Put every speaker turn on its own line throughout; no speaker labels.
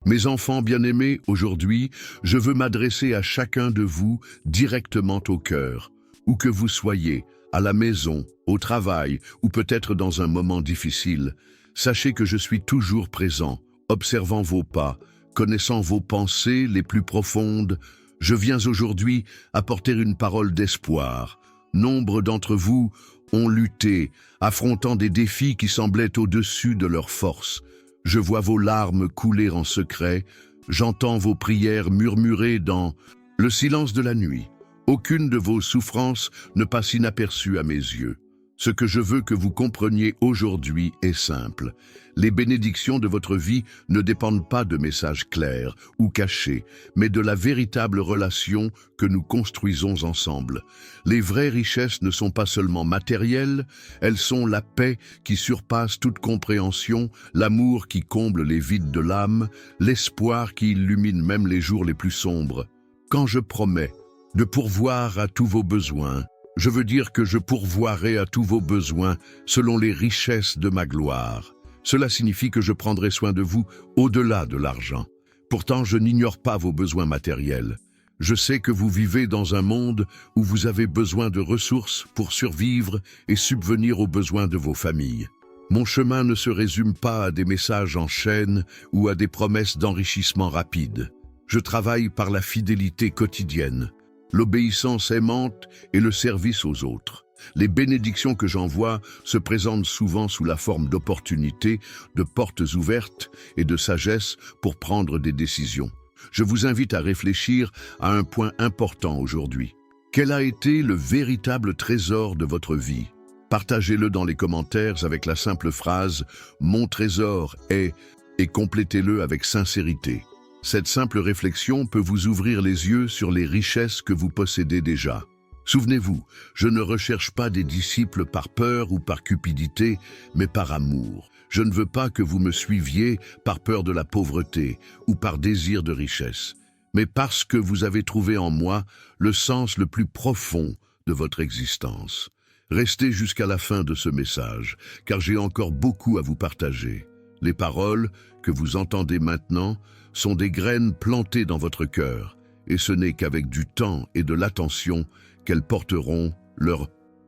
Mes enfants bien-aimés, aujourd'hui, je veux m'adresser à chacun de vous directement au cœur. Où que vous soyez, à la maison, au travail ou peut-être dans un moment difficile, sachez que je suis toujours présent, observant vos pas, connaissant vos pensées les plus profondes. Je viens aujourd'hui apporter une parole d'espoir. Nombre d'entre vous ont lutté, affrontant des défis qui semblaient au-dessus de leurs forces. Je vois vos larmes couler en secret, j'entends vos prières murmurer dans le silence de la nuit. Aucune de vos souffrances ne passe inaperçue à mes yeux. Ce que je veux que vous compreniez aujourd'hui est simple. Les bénédictions de votre vie ne dépendent pas de messages clairs ou cachés, mais de la véritable relation que nous construisons ensemble. Les vraies richesses ne sont pas seulement matérielles, elles sont la paix qui surpasse toute compréhension, l'amour qui comble les vides de l'âme, l'espoir qui illumine même les jours les plus sombres. Quand je promets de pourvoir à tous vos besoins, je veux dire que je pourvoirai à tous vos besoins selon les richesses de ma gloire. Cela signifie que je prendrai soin de vous au-delà de l'argent. Pourtant, je n'ignore pas vos besoins matériels. Je sais que vous vivez dans un monde où vous avez besoin de ressources pour survivre et subvenir aux besoins de vos familles. Mon chemin ne se résume pas à des messages en chaîne ou à des promesses d'enrichissement rapide. Je travaille par la fidélité quotidienne, l'obéissance aimante et le service aux autres. Les bénédictions que j'envoie se présentent souvent sous la forme d'opportunités, de portes ouvertes et de sagesse pour prendre des décisions. Je vous invite à réfléchir à un point important aujourd'hui. Quel a été le véritable trésor de votre vie? Partagez-le dans les commentaires avec la simple phrase « Mon trésor est » et complétez-le avec sincérité. Cette simple réflexion peut vous ouvrir les yeux sur les richesses que vous possédez déjà. Souvenez-vous, je ne recherche pas des disciples par peur ou par cupidité, mais par amour. Je ne veux pas que vous me suiviez par peur de la pauvreté ou par désir de richesse, mais parce que vous avez trouvé en moi le sens le plus profond de votre existence. Restez jusqu'à la fin de ce message, car j'ai encore beaucoup à vous partager. Les paroles que vous entendez maintenant sont des graines plantées dans votre cœur, et ce n'est qu'avec du temps et de l'attention qu'elles porteront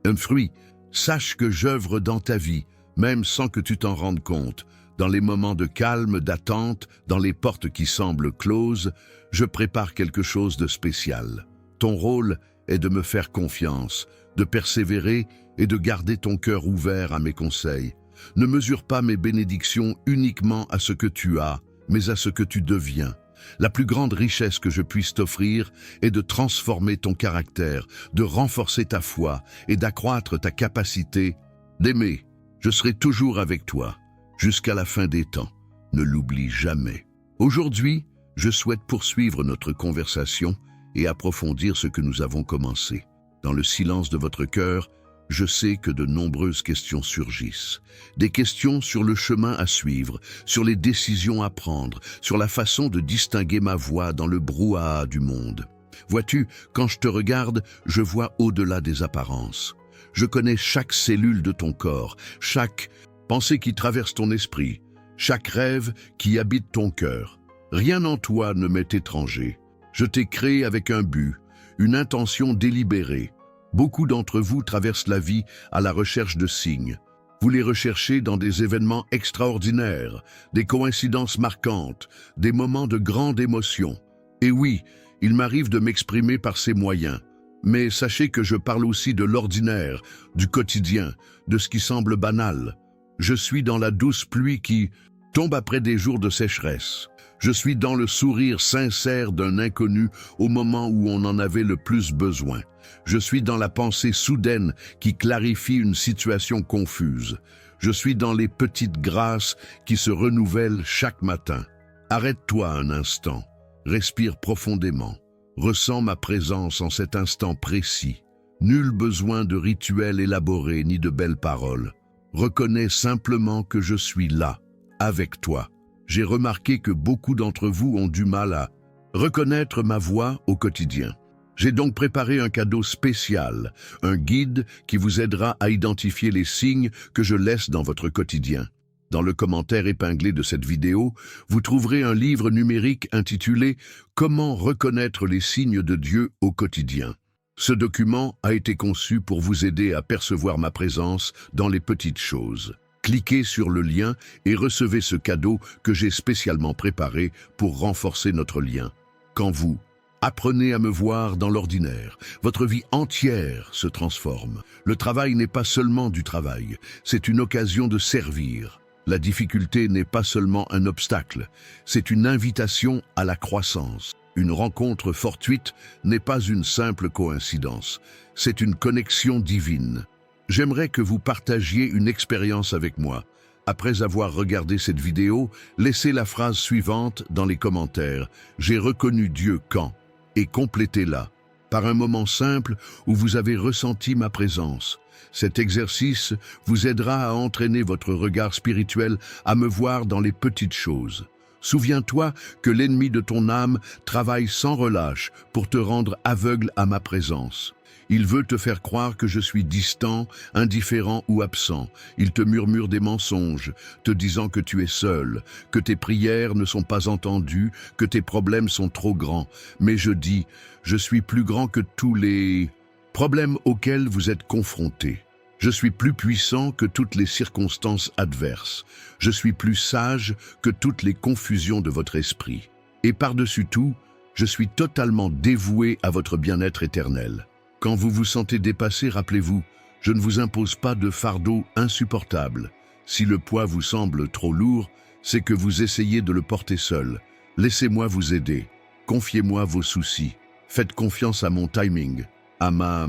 un fruit. Sache que j'œuvre dans ta vie, même sans que tu t'en rendes compte. Dans les moments de calme, d'attente, dans les portes qui semblent closes, je prépare quelque chose de spécial. Ton rôle est de me faire confiance, de persévérer et de garder ton cœur ouvert à mes conseils. Ne mesure pas mes bénédictions uniquement à ce que tu as, mais à ce que tu deviens. La plus grande richesse que je puisse t'offrir est de transformer ton caractère, de renforcer ta foi et d'accroître ta capacité d'aimer. Je serai toujours avec toi, jusqu'à la fin des temps. Ne l'oublie jamais. Aujourd'hui, je souhaite poursuivre notre conversation et approfondir ce que nous avons commencé. Dans le silence de votre cœur, je sais que de nombreuses questions surgissent. Des questions sur le chemin à suivre, sur les décisions à prendre, sur la façon de distinguer ma voix dans le brouhaha du monde. Vois-tu, quand je te regarde, je vois au-delà des apparences. Je connais chaque cellule de ton corps, chaque pensée qui traverse ton esprit, chaque rêve qui habite ton cœur. Rien en toi ne m'est étranger. Je t'ai créé avec un but, une intention délibérée. Beaucoup d'entre vous traversent la vie à la recherche de signes. Vous les recherchez dans des événements extraordinaires, des coïncidences marquantes, des moments de grande émotion. Et oui, il m'arrive de m'exprimer par ces moyens. Mais sachez que je parle aussi de l'ordinaire, du quotidien, de ce qui semble banal. Je suis dans la douce pluie qui tombe après des jours de sécheresse. Je suis dans le sourire sincère d'un inconnu au moment où on en avait le plus besoin. Je suis dans la pensée soudaine qui clarifie une situation confuse. Je suis dans les petites grâces qui se renouvellent chaque matin. Arrête-toi un instant, respire profondément, ressens ma présence en cet instant précis. Nul besoin de rituels élaborés ni de belles paroles. Reconnais simplement que je suis là, avec toi. J'ai remarqué que beaucoup d'entre vous ont du mal à reconnaître ma voix au quotidien. J'ai donc préparé un cadeau spécial, un guide qui vous aidera à identifier les signes que je laisse dans votre quotidien. Dans le commentaire épinglé de cette vidéo, vous trouverez un livre numérique intitulé « Comment reconnaître les signes de Dieu au quotidien ». Ce document a été conçu pour vous aider à percevoir ma présence dans les petites choses. Cliquez sur le lien et recevez ce cadeau que j'ai spécialement préparé pour renforcer notre lien. Quand vous apprenez à me voir dans l'ordinaire, votre vie entière se transforme. Le travail n'est pas seulement du travail, c'est une occasion de servir. La difficulté n'est pas seulement un obstacle, c'est une invitation à la croissance. Une rencontre fortuite n'est pas une simple coïncidence, c'est une connexion divine. J'aimerais que vous partagiez une expérience avec moi. Après avoir regardé cette vidéo, laissez la phrase suivante dans les commentaires. J'ai reconnu Dieu quand? Et complétez-la par un moment simple où vous avez ressenti ma présence. Cet exercice vous aidera à entraîner votre regard spirituel à me voir dans les petites choses. Souviens-toi que l'ennemi de ton âme travaille sans relâche pour te rendre aveugle à ma présence. Il veut te faire croire que je suis distant, indifférent ou absent. Il te murmure des mensonges, te disant que tu es seul, que tes prières ne sont pas entendues, que tes problèmes sont trop grands. Mais je dis, je suis plus grand que tous les problèmes auxquels vous êtes confrontés. Je suis plus puissant que toutes les circonstances adverses. Je suis plus sage que toutes les confusions de votre esprit. Et par-dessus tout, je suis totalement dévoué à votre bien-être éternel. Quand vous vous sentez dépassé, rappelez-vous, je ne vous impose pas de fardeau insupportable. Si le poids vous semble trop lourd, c'est que vous essayez de le porter seul. Laissez-moi vous aider. Confiez-moi vos soucis. Faites confiance à mon timing, à ma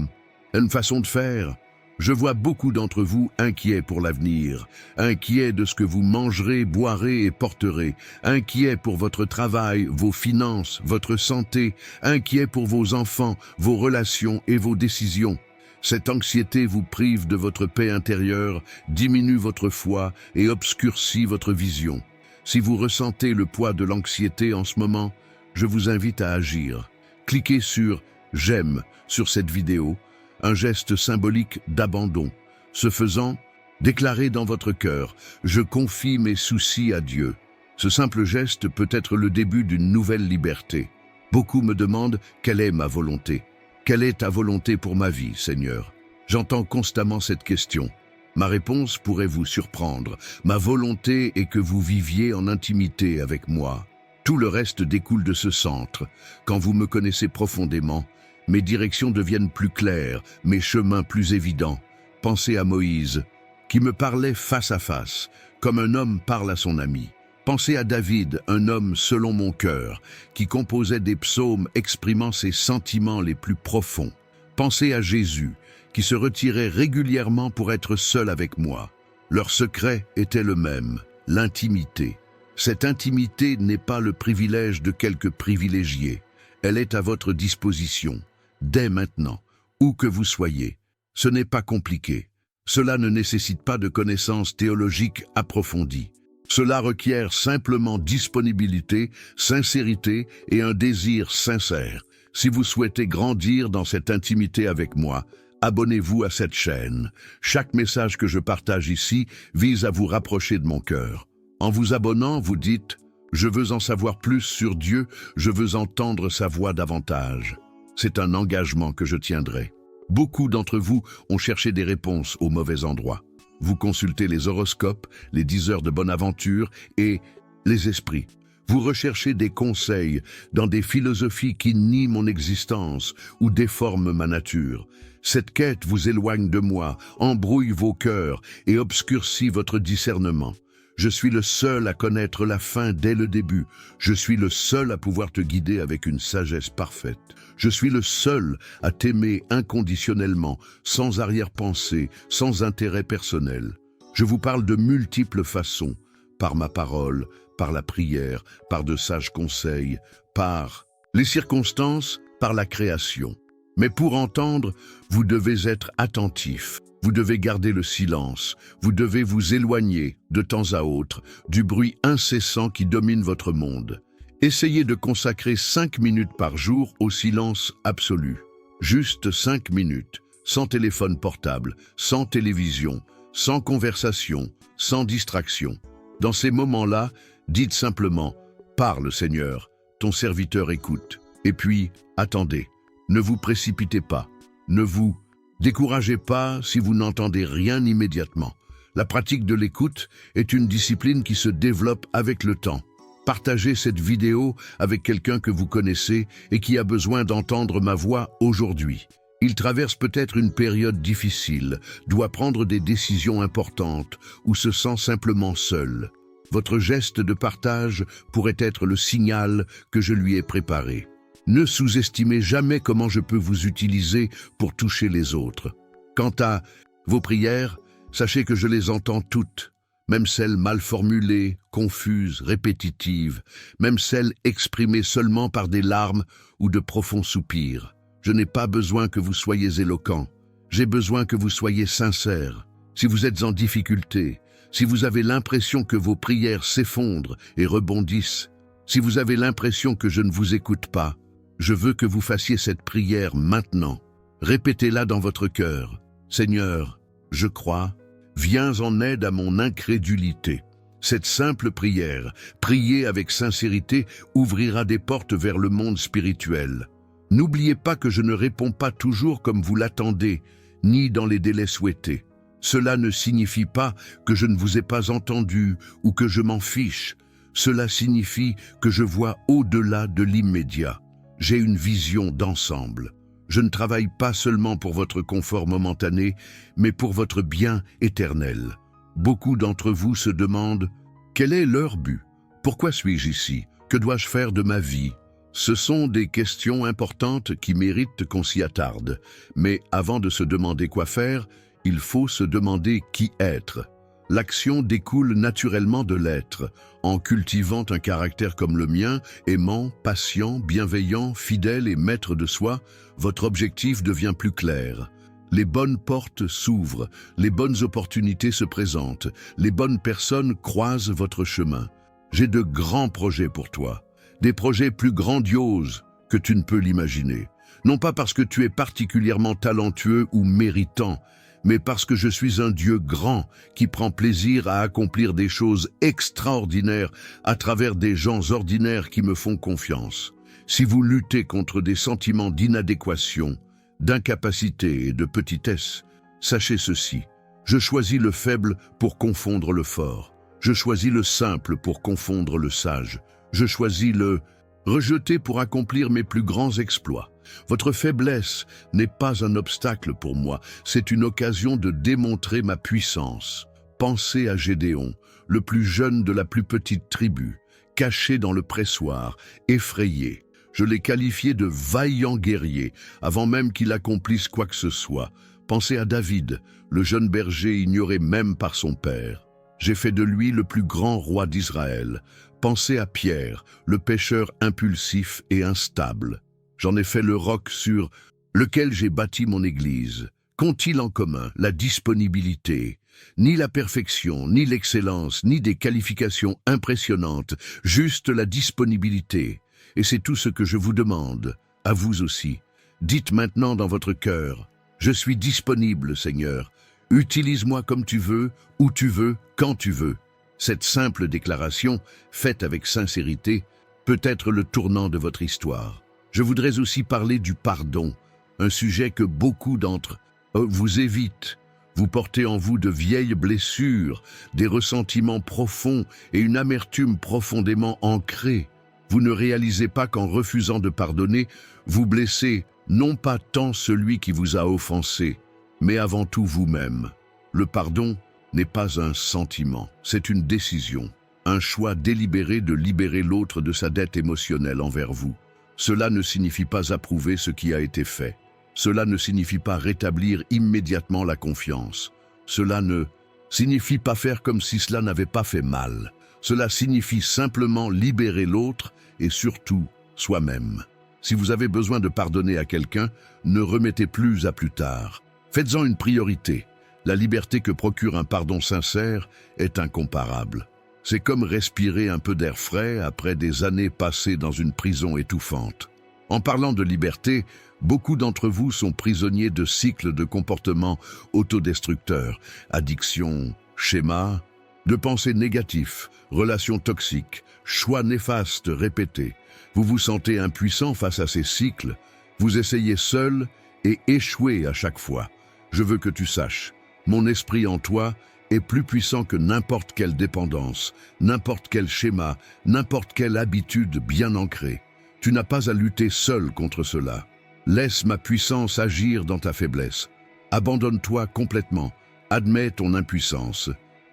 façon de faire. Je vois beaucoup d'entre vous inquiets pour l'avenir, inquiets de ce que vous mangerez, boirez et porterez, inquiets pour votre travail, vos finances, votre santé, inquiets pour vos enfants, vos relations et vos décisions. Cette anxiété vous prive de votre paix intérieure, diminue votre foi et obscurcit votre vision. Si vous ressentez le poids de l'anxiété en ce moment, je vous invite à agir. Cliquez sur « J'aime » sur cette vidéo, un geste symbolique d'abandon. Ce faisant, déclarez dans votre cœur « Je confie mes soucis à Dieu ». Ce simple geste peut être le début d'une nouvelle liberté. Beaucoup me demandent « Quelle est ma volonté ?» Quelle est ta volonté pour ma vie, Seigneur? J'entends constamment cette question. Ma réponse pourrait vous surprendre. Ma volonté est que vous viviez en intimité avec moi. Tout le reste découle de ce centre. Quand vous me connaissez profondément, mes directions deviennent plus claires, mes chemins plus évidents. Pensez à Moïse, qui me parlait face à face, comme un homme parle à son ami. Pensez à David, un homme selon mon cœur, qui composait des psaumes exprimant ses sentiments les plus profonds. Pensez à Jésus, qui se retirait régulièrement pour être seul avec moi. Leur secret était le même, l'intimité. Cette intimité n'est pas le privilège de quelques privilégiés. Elle est à votre disposition. Dès maintenant, où que vous soyez. Ce n'est pas compliqué. Cela ne nécessite pas de connaissances théologiques approfondies. Cela requiert simplement disponibilité, sincérité et un désir sincère. Si vous souhaitez grandir dans cette intimité avec moi, abonnez-vous à cette chaîne. Chaque message que je partage ici vise à vous rapprocher de mon cœur. En vous abonnant, vous dites « Je veux en savoir plus sur Dieu, je veux entendre sa voix davantage ». C'est un engagement que je tiendrai. Beaucoup d'entre vous ont cherché des réponses au mauvais endroit. Vous consultez les horoscopes, les 10 heures de bonne aventure et les esprits. Vous recherchez des conseils dans des philosophies qui nient mon existence ou déforment ma nature. Cette quête vous éloigne de moi, embrouille vos cœurs et obscurcit votre discernement. Je suis le seul à connaître la fin dès le début. Je suis le seul à pouvoir te guider avec une sagesse parfaite. Je suis le seul à t'aimer inconditionnellement, sans arrière-pensée, sans intérêt personnel. Je vous parle de multiples façons, par ma parole, par la prière, par de sages conseils, par les circonstances, par la création. Mais pour entendre, vous devez être attentif. Vous devez garder le silence, vous devez vous éloigner, de temps à autre, du bruit incessant qui domine votre monde. Essayez de consacrer 5 minutes par jour au silence absolu. Juste 5 minutes, sans téléphone portable, sans télévision, sans conversation, sans distraction. Dans ces moments-là, dites simplement « Parle, Seigneur, ton serviteur écoute ». Et puis, attendez. Ne vous précipitez pas. Ne vous découragez pas si vous n'entendez rien immédiatement. La pratique de l'écoute est une discipline qui se développe avec le temps. Partagez cette vidéo avec quelqu'un que vous connaissez et qui a besoin d'entendre ma voix aujourd'hui. Il traverse peut-être une période difficile, doit prendre des décisions importantes ou se sent simplement seul. Votre geste de partage pourrait être le signal que je lui ai préparé. Ne sous-estimez jamais comment je peux vous utiliser pour toucher les autres. Quant à vos prières, sachez que je les entends toutes, même celles mal formulées, confuses, répétitives, même celles exprimées seulement par des larmes ou de profonds soupirs. Je n'ai pas besoin que vous soyez éloquent, j'ai besoin que vous soyez sincère. Si vous êtes en difficulté, si vous avez l'impression que vos prières s'effondrent et rebondissent, si vous avez l'impression que je ne vous écoute pas, je veux que vous fassiez cette prière maintenant. Répétez-la dans votre cœur. Seigneur, je crois, viens en aide à mon incrédulité. Cette simple prière, priée avec sincérité, ouvrira des portes vers le monde spirituel. N'oubliez pas que je ne réponds pas toujours comme vous l'attendez, ni dans les délais souhaités. Cela ne signifie pas que je ne vous ai pas entendu ou que je m'en fiche. Cela signifie que je vois au-delà de l'immédiat. J'ai une vision d'ensemble. Je ne travaille pas seulement pour votre confort momentané, mais pour votre bien éternel. Beaucoup d'entre vous se demandent « Quel est leur but? Pourquoi suis-je ici? Que dois-je faire de ma vie ?» Ce sont des questions importantes qui méritent qu'on s'y attarde. Mais avant de se demander quoi faire, il faut se demander qui être. L'action découle naturellement de l'être. En cultivant un caractère comme le mien, aimant, patient, bienveillant, fidèle et maître de soi, votre objectif devient plus clair. Les bonnes portes s'ouvrent, les bonnes opportunités se présentent, les bonnes personnes croisent votre chemin. J'ai de grands projets pour toi, des projets plus grandioses que tu ne peux l'imaginer. Non pas parce que tu es particulièrement talentueux ou méritant, mais parce que je suis un Dieu grand qui prend plaisir à accomplir des choses extraordinaires à travers des gens ordinaires qui me font confiance. Si vous luttez contre des sentiments d'inadéquation, d'incapacité et de petitesse, sachez ceci. Je choisis le faible pour confondre le fort. Je choisis le simple pour confondre le sage. Je choisis le rejeté pour accomplir mes plus grands exploits. Votre faiblesse n'est pas un obstacle pour moi, c'est une occasion de démontrer ma puissance. Pensez à Gédéon, le plus jeune de la plus petite tribu, caché dans le pressoir, effrayé. Je l'ai qualifié de vaillant guerrier, avant même qu'il accomplisse quoi que ce soit. Pensez à David, le jeune berger ignoré même par son père. J'ai fait de lui le plus grand roi d'Israël. Pensez à Pierre, le pécheur impulsif et instable. J'en ai fait le roc sur lequel j'ai bâti mon église. Qu'ont-ils en commun? La disponibilité. Ni la perfection, ni l'excellence, ni des qualifications impressionnantes, juste la disponibilité. Et c'est tout ce que je vous demande, à vous aussi. Dites maintenant dans votre cœur, « Je suis disponible, Seigneur. Utilise-moi comme tu veux, où tu veux, quand tu veux. » Cette simple déclaration, faite avec sincérité, peut être le tournant de votre histoire. Je voudrais aussi parler du pardon, un sujet que beaucoup d'entre vous évitent. Vous portez en vous de vieilles blessures, des ressentiments profonds et une amertume profondément ancrée. Vous ne réalisez pas qu'en refusant de pardonner, vous blessez non pas tant celui qui vous a offensé, mais avant tout vous-même. Le pardon n'est pas un sentiment, c'est une décision, un choix délibéré de libérer l'autre de sa dette émotionnelle envers vous. Cela ne signifie pas approuver ce qui a été fait. Cela ne signifie pas rétablir immédiatement la confiance. Cela ne signifie pas faire comme si cela n'avait pas fait mal. Cela signifie simplement libérer l'autre et surtout soi-même. Si vous avez besoin de pardonner à quelqu'un, ne remettez plus à plus tard. Faites-en une priorité. La liberté que procure un pardon sincère est incomparable. C'est comme respirer un peu d'air frais après des années passées dans une prison étouffante. En parlant de liberté, beaucoup d'entre vous sont prisonniers de cycles de comportements autodestructeurs, addiction, schémas, de pensées négatives, relations toxiques, choix néfastes répétés. Vous vous sentez impuissant face à ces cycles, vous essayez seul et échouez à chaque fois. Je veux que tu saches, mon esprit en toi est plus puissant que n'importe quelle dépendance, n'importe quel schéma, n'importe quelle habitude bien ancrée. Tu n'as pas à lutter seul contre cela. Laisse ma puissance agir dans ta faiblesse. Abandonne-toi complètement, admets ton impuissance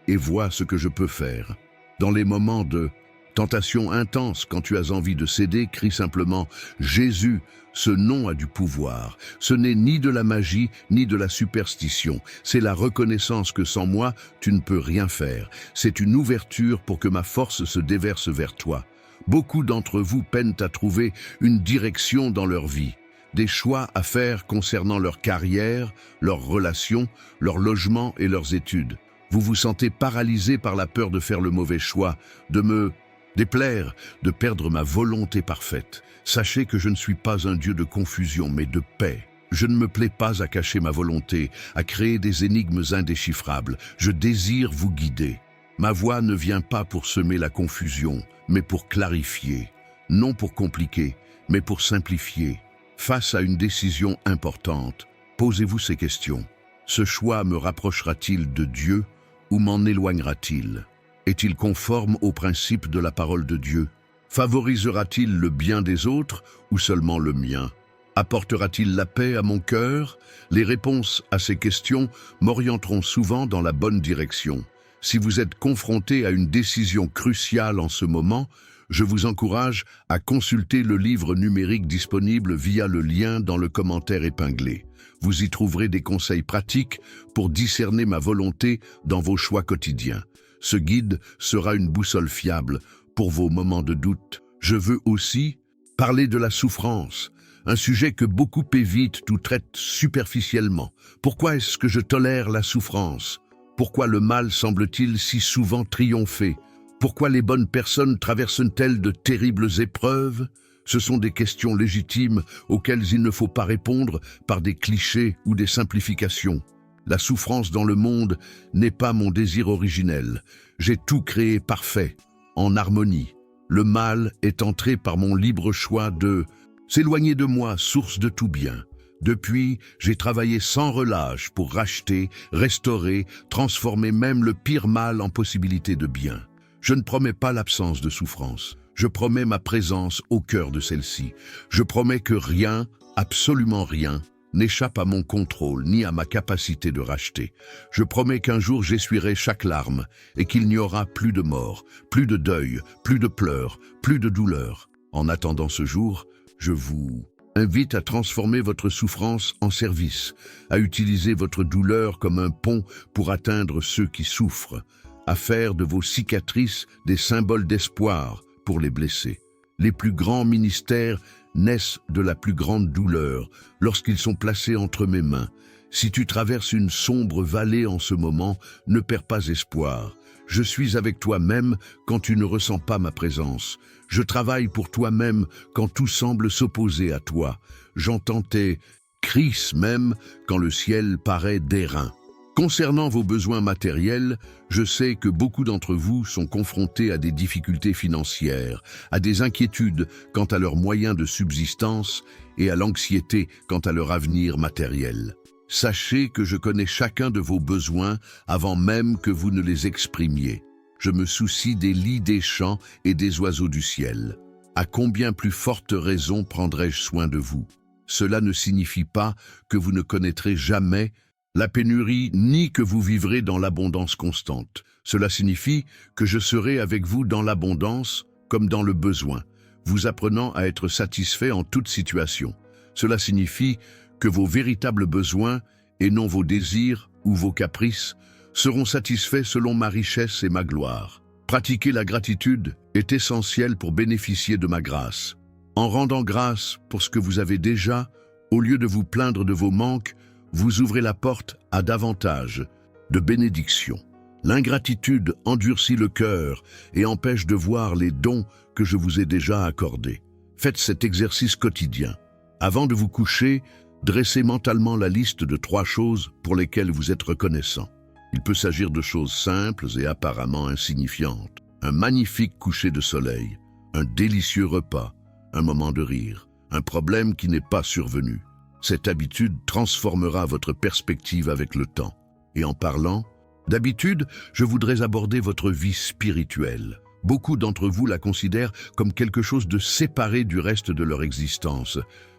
et vois ce que je peux faire. Dans les moments de tentation intense, quand tu as envie de céder, crie simplement « Jésus ». Ce nom a du pouvoir. Ce n'est ni de la magie, ni de la superstition. C'est la reconnaissance que sans moi, tu ne peux rien faire. C'est une ouverture pour que ma force se déverse vers toi. Beaucoup d'entre vous peinent à trouver une direction dans leur vie. Des choix à faire concernant leur carrière, leurs relations, leur logement et leurs études. Vous vous sentez paralysé par la peur de faire le mauvais choix, de me déplaire, de perdre ma volonté parfaite. Sachez que je ne suis pas un Dieu de confusion, mais de paix. Je ne me plais pas à cacher ma volonté, à créer des énigmes indéchiffrables. Je désire vous guider. Ma voix ne vient pas pour semer la confusion, mais pour clarifier. Non pour compliquer, mais pour simplifier. Face à une décision importante, posez-vous ces questions. Ce choix me rapprochera-t-il de Dieu ou m'en éloignera-t-il? Est-il conforme aux principes de la parole de Dieu? Favorisera-t-il le bien des autres ou seulement le mien? Apportera-t-il la paix à mon cœur? Les réponses à ces questions m'orienteront souvent dans la bonne direction. Si vous êtes confronté à une décision cruciale en ce moment, je vous encourage à consulter le livre numérique disponible via le lien dans le commentaire épinglé. Vous y trouverez des conseils pratiques pour discerner ma volonté dans vos choix quotidiens. Ce guide sera une boussole fiable pour vos moments de doute. Je veux aussi parler de la souffrance, un sujet que beaucoup évitent ou traitent superficiellement. Pourquoi est-ce que je tolère la souffrance? Pourquoi le mal semble-t-il si souvent triompher? Pourquoi les bonnes personnes traversent-elles de terribles épreuves? Ce sont des questions légitimes auxquelles il ne faut pas répondre par des clichés ou des simplifications. La souffrance dans le monde n'est pas mon désir originel. J'ai tout créé parfait, en harmonie. Le mal est entré par mon libre choix de s'éloigner de moi, source de tout bien. Depuis, j'ai travaillé sans relâche pour racheter, restaurer, transformer même le pire mal en possibilité de bien. Je ne promets pas l'absence de souffrance. Je promets ma présence au cœur de celle-ci. Je promets que rien, absolument rien, n'échappe à mon contrôle ni à ma capacité de racheter. Je promets qu'un jour j'essuierai chaque larme et qu'il n'y aura plus de mort, plus de deuil, plus de pleurs, plus de douleur. En attendant ce jour, je vous invite à transformer votre souffrance en service, à utiliser votre douleur comme un pont pour atteindre ceux qui souffrent, à faire de vos cicatrices des symboles d'espoir pour les blessés. Les plus grands ministères naissent de la plus grande douleur lorsqu'ils sont placés entre mes mains. Si tu traverses une sombre vallée en ce moment, ne perds pas espoir. Je suis avec toi-même quand tu ne ressens pas ma présence. Je travaille pour toi-même quand tout semble s'opposer à toi. J'entends tes cris même quand le ciel paraît d'airain. Concernant vos besoins matériels, je sais que beaucoup d'entre vous sont confrontés à des difficultés financières, à des inquiétudes quant à leurs moyens de subsistance et à l'anxiété quant à leur avenir matériel. Sachez que je connais chacun de vos besoins avant même que vous ne les exprimiez. Je me soucie des lits des champs et des oiseaux du ciel. À combien plus forte raison prendrai-je soin de vous? Cela ne signifie pas que vous ne connaîtrez jamais la pénurie, ni que vous vivrez dans l'abondance constante. Cela signifie que je serai avec vous dans l'abondance comme dans le besoin, vous apprenant à être satisfait en toute situation. Cela signifie que vos véritables besoins, et non vos désirs ou vos caprices, seront satisfaits selon ma richesse et ma gloire. Pratiquer la gratitude est essentiel pour bénéficier de ma grâce. En rendant grâce pour ce que vous avez déjà, au lieu de vous plaindre de vos manques, vous ouvrez la porte à davantage de bénédictions. L'ingratitude endurcit le cœur et empêche de voir les dons que je vous ai déjà accordés. Faites cet exercice quotidien. Avant de vous coucher, dressez mentalement la liste de 3 choses pour lesquelles vous êtes reconnaissant. Il peut s'agir de choses simples et apparemment insignifiantes. Un magnifique coucher de soleil, un délicieux repas, un moment de rire, un problème qui n'est pas survenu. Cette habitude transformera votre perspective avec le temps. Et en parlant d'habitude, je voudrais aborder votre vie spirituelle. Beaucoup d'entre vous la considèrent comme quelque chose de séparé du reste de leur existence,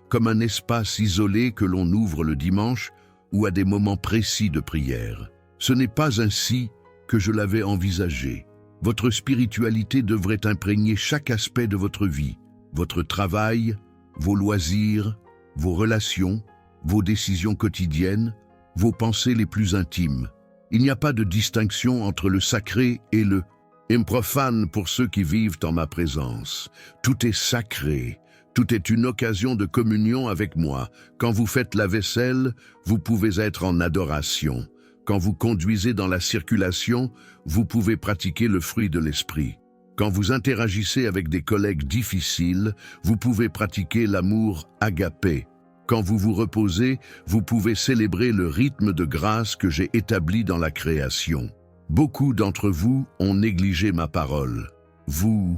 comme un espace isolé que l'on ouvre le dimanche ou à des moments précis de prière. Ce n'est pas ainsi que je l'avais envisagé. Votre spiritualité devrait imprégner chaque aspect de votre vie, votre travail, vos loisirs, vos relations, vos décisions quotidiennes, vos pensées les plus intimes. Il n'y a pas de distinction entre le sacré et le improfane pour ceux qui vivent en ma présence. Tout est sacré, tout est une occasion de communion avec moi. Quand vous faites la vaisselle, vous pouvez être en adoration. Quand vous conduisez dans la circulation, vous pouvez pratiquer le fruit de l'esprit. Quand vous interagissez avec des collègues difficiles, vous pouvez pratiquer l'amour agapé. Quand vous vous reposez, vous pouvez célébrer le rythme de grâce que j'ai établi dans la création. Beaucoup d'entre vous ont négligé ma parole. Vous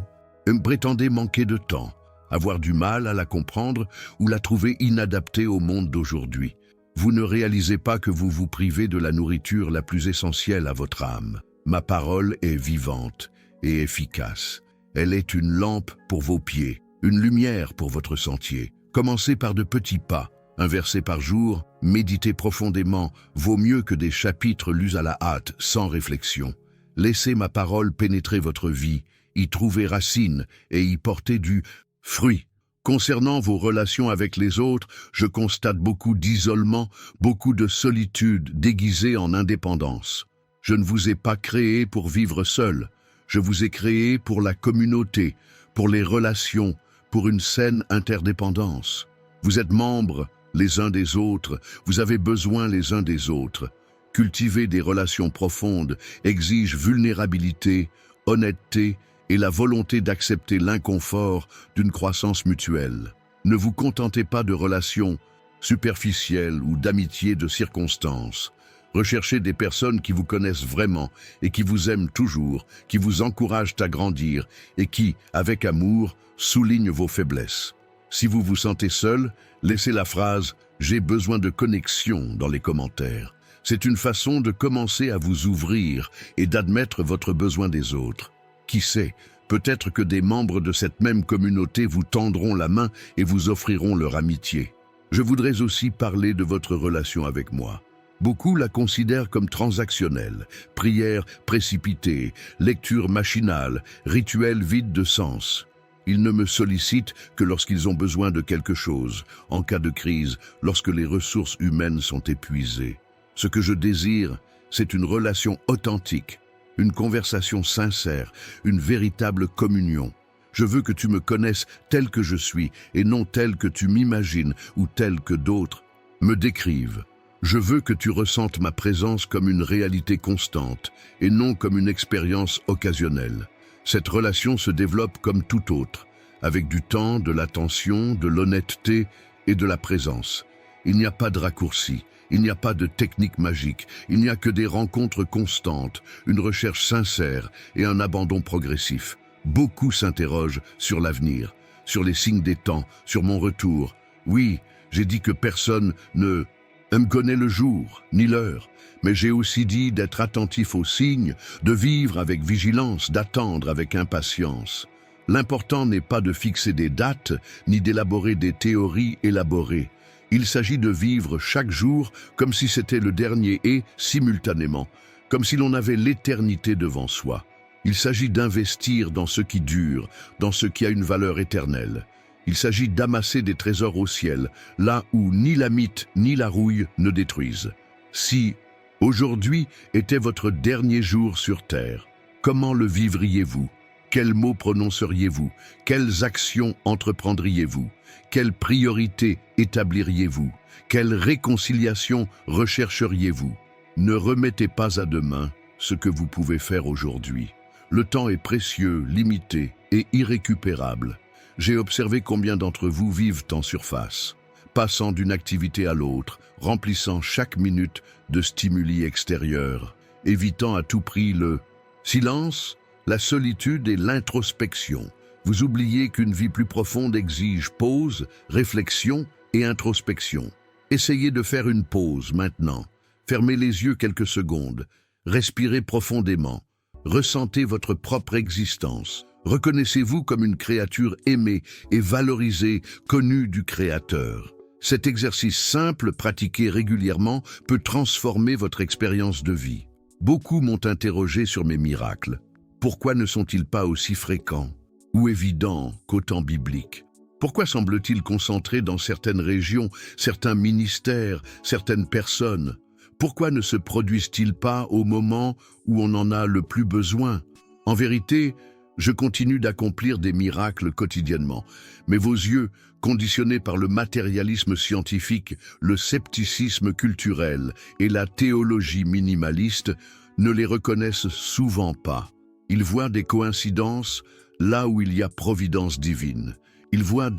prétendez manquer de temps, avoir du mal à la comprendre ou la trouver inadaptée au monde d'aujourd'hui. Vous ne réalisez pas que vous vous privez de la nourriture la plus essentielle à votre âme. Ma parole est vivante et efficace. Elle est une lampe pour vos pieds, une lumière pour votre sentier. Commencez par de petits pas. Un verset par jour, méditez profondément, vaut mieux que des chapitres lus à la hâte, sans réflexion. Laissez ma parole pénétrer votre vie, y trouver racine et y porter du fruit. Concernant vos relations avec les autres, je constate beaucoup d'isolement, beaucoup de solitude déguisée en indépendance. Je ne vous ai pas créé pour vivre seul. Je vous ai créé pour la communauté, pour les relations, pour une saine interdépendance. Vous êtes membres les uns des autres, vous avez besoin les uns des autres. Cultiver des relations profondes exige vulnérabilité, honnêteté et la volonté d'accepter l'inconfort d'une croissance mutuelle. Ne vous contentez pas de relations superficielles ou d'amitiés de circonstances. Recherchez des personnes qui vous connaissent vraiment et qui vous aiment toujours, qui vous encouragent à grandir et qui, avec amour, soulignent vos faiblesses. Si vous vous sentez seul, laissez la phrase « J'ai besoin de connexion » dans les commentaires. C'est une façon de commencer à vous ouvrir et d'admettre votre besoin des autres. Qui sait, peut-être que des membres de cette même communauté vous tendront la main et vous offriront leur amitié. Je voudrais aussi parler de votre relation avec moi. Beaucoup la considèrent comme transactionnelle, prière précipitée, lecture machinale, rituel vide de sens. Ils ne me sollicitent que lorsqu'ils ont besoin de quelque chose, en cas de crise, lorsque les ressources humaines sont épuisées. Ce que je désire, c'est une relation authentique, une conversation sincère, une véritable communion. Je veux que tu me connaisses tel que je suis et non tel que tu m'imagines ou tel que d'autres me décrivent. Je veux que tu ressentes ma présence comme une réalité constante et non comme une expérience occasionnelle. Cette relation se développe comme tout autre, avec du temps, de l'attention, de l'honnêteté et de la présence. Il n'y a pas de raccourci, il n'y a pas de technique magique, il n'y a que des rencontres constantes, une recherche sincère et un abandon progressif. Beaucoup s'interrogent sur l'avenir, sur les signes des temps, sur mon retour. Oui, j'ai dit que personne ne me connaît le jour, ni l'heure, mais j'ai aussi dit d'être attentif aux signes, de vivre avec vigilance, d'attendre avec impatience. L'important n'est pas de fixer des dates, ni d'élaborer des théories élaborées. Il s'agit de vivre chaque jour comme si c'était le dernier et, simultanément, comme si l'on avait l'éternité devant soi. Il s'agit d'investir dans ce qui dure, dans ce qui a une valeur éternelle. Il s'agit d'amasser des trésors au ciel, là où ni la mythe ni la rouille ne détruisent. Si aujourd'hui était votre dernier jour sur terre, comment le vivriez-vous? Quels mots prononceriez-vous? Quelles actions entreprendriez-vous? Quelles priorités établiriez-vous? Quelle réconciliation rechercheriez-vous? Ne remettez pas à demain ce que vous pouvez faire aujourd'hui. Le temps est précieux, limité et irrécupérable. J'ai observé combien d'entre vous vivent en surface, passant d'une activité à l'autre, remplissant chaque minute de stimuli extérieurs. évitant à tout prix le silence, la solitude et l'introspection. Vous oubliez qu'une vie plus profonde exige pause, réflexion et introspection. Essayez de faire une pause maintenant. Fermez les yeux quelques secondes. Respirez profondément. Ressentez votre propre existence. Reconnaissez-vous comme une créature aimée et valorisée, connue du Créateur. Cet exercice simple, pratiqué régulièrement, peut transformer votre expérience de vie. Beaucoup m'ont interrogé sur mes miracles. Pourquoi ne sont-ils pas aussi fréquents ou évidents qu'au temps biblique? Pourquoi semble-t-il concentré dans certaines régions, certains ministères, certaines personnes? Pourquoi ne se produisent-ils pas au moment où on en a le plus besoin? En vérité, je continue d'accomplir des miracles quotidiennement, mais vos yeux, conditionnés par le matérialisme scientifique, le scepticisme culturel et la théologie minimaliste, ne les reconnaissent souvent pas. Ils voient des coïncidences là où il y a providence divine. Ils voient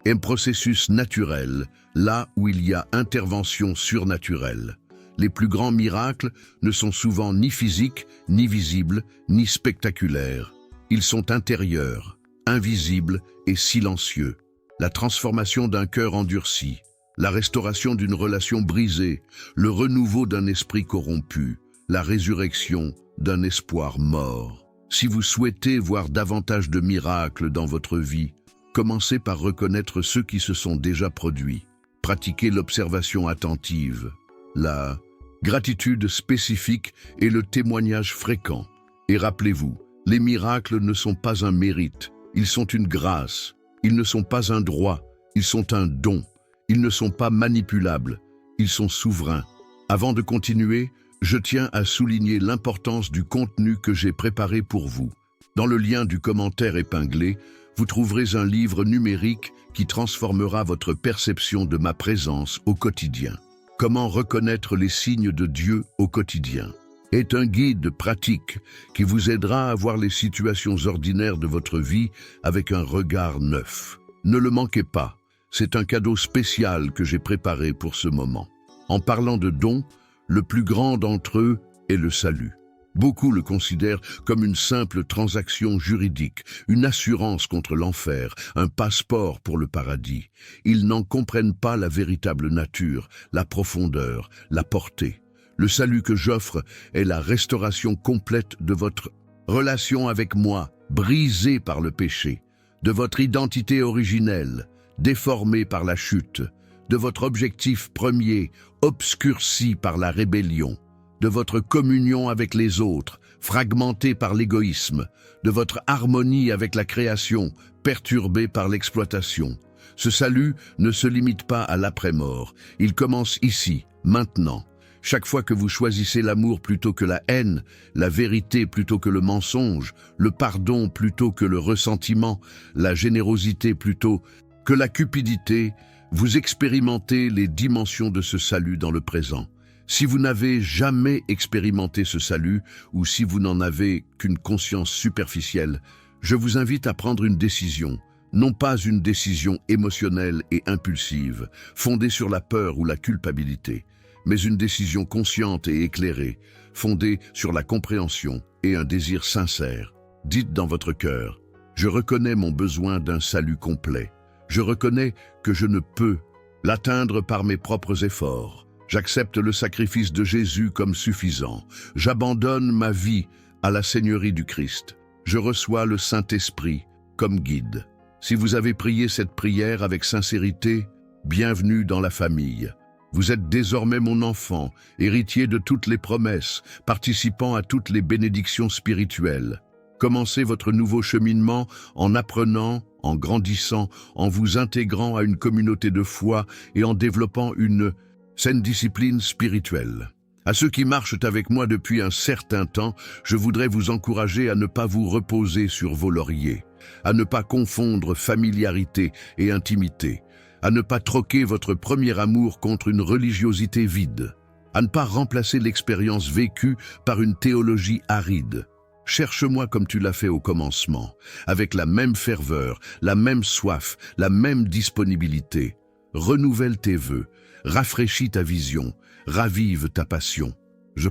un processus naturel là où il y a intervention surnaturelle. Les plus grands miracles ne sont souvent ni physiques, ni visibles, ni spectaculaires. Ils sont intérieurs, invisibles et silencieux. La transformation d'un cœur endurci, la restauration d'une relation brisée, le renouveau d'un esprit corrompu, la résurrection d'un espoir mort. Si vous souhaitez voir davantage de miracles dans votre vie, commencez par reconnaître ceux qui se sont déjà produits. Pratiquez l'observation attentive, la gratitude spécifique et le témoignage fréquent. Et rappelez-vous, les miracles ne sont pas un mérite, ils sont une grâce. Ils ne sont pas un droit, ils sont un don. Ils ne sont pas manipulables, ils sont souverains. Avant de continuer, je tiens à souligner l'importance du contenu que j'ai préparé pour vous. Dans le lien du commentaire épinglé, vous trouverez un livre numérique qui transformera votre perception de ma présence au quotidien. Comment reconnaître les signes de Dieu au quotidien est un guide pratique qui vous aidera à voir les situations ordinaires de votre vie avec un regard neuf. Ne le manquez pas, c'est un cadeau spécial que j'ai préparé pour ce moment. En parlant de dons, le plus grand d'entre eux est le salut. Beaucoup le considèrent comme une simple transaction juridique, une assurance contre l'enfer, un passeport pour le paradis. Ils n'en comprennent pas la véritable nature, la profondeur, la portée. Le salut que j'offre est la restauration complète de votre relation avec moi, brisée par le péché, de votre identité originelle, déformée par la chute, de votre objectif premier, obscurci par la rébellion, de votre communion avec les autres, fragmentée par l'égoïsme, de votre harmonie avec la création, perturbée par l'exploitation. Ce salut ne se limite pas à l'après-mort, il commence ici, maintenant. Chaque fois que vous choisissez l'amour plutôt que la haine, la vérité plutôt que le mensonge, le pardon plutôt que le ressentiment, la générosité plutôt que la cupidité, vous expérimentez les dimensions de ce salut dans le présent. Si vous n'avez jamais expérimenté ce salut, ou si vous n'en avez qu'une conscience superficielle, je vous invite à prendre une décision, non pas une décision émotionnelle et impulsive, fondée sur la peur ou la culpabilité, mais une décision consciente et éclairée, fondée sur la compréhension et un désir sincère. Dites dans votre cœur, « Je reconnais mon besoin d'un salut complet. Je reconnais que je ne peux l'atteindre par mes propres efforts. J'accepte le sacrifice de Jésus comme suffisant. J'abandonne ma vie à la Seigneurie du Christ. Je reçois le Saint-Esprit comme guide. » Si vous avez prié cette prière avec sincérité, bienvenue dans la famille. Vous êtes désormais mon enfant, héritier de toutes les promesses, participant à toutes les bénédictions spirituelles. Commencez votre nouveau cheminement en apprenant, en grandissant, en vous intégrant à une communauté de foi et en développant une saine discipline spirituelle. À ceux qui marchent avec moi depuis un certain temps, je voudrais vous encourager à ne pas vous reposer sur vos lauriers, à ne pas confondre familiarité et intimité, à ne pas troquer votre premier amour contre une religiosité vide, à ne pas remplacer l'expérience vécue par une théologie aride. Cherche-moi comme tu l'as fait au commencement, avec la même ferveur, la même soif, la même disponibilité. Renouvelle tes vœux, rafraîchis ta vision, ravive ta passion. Je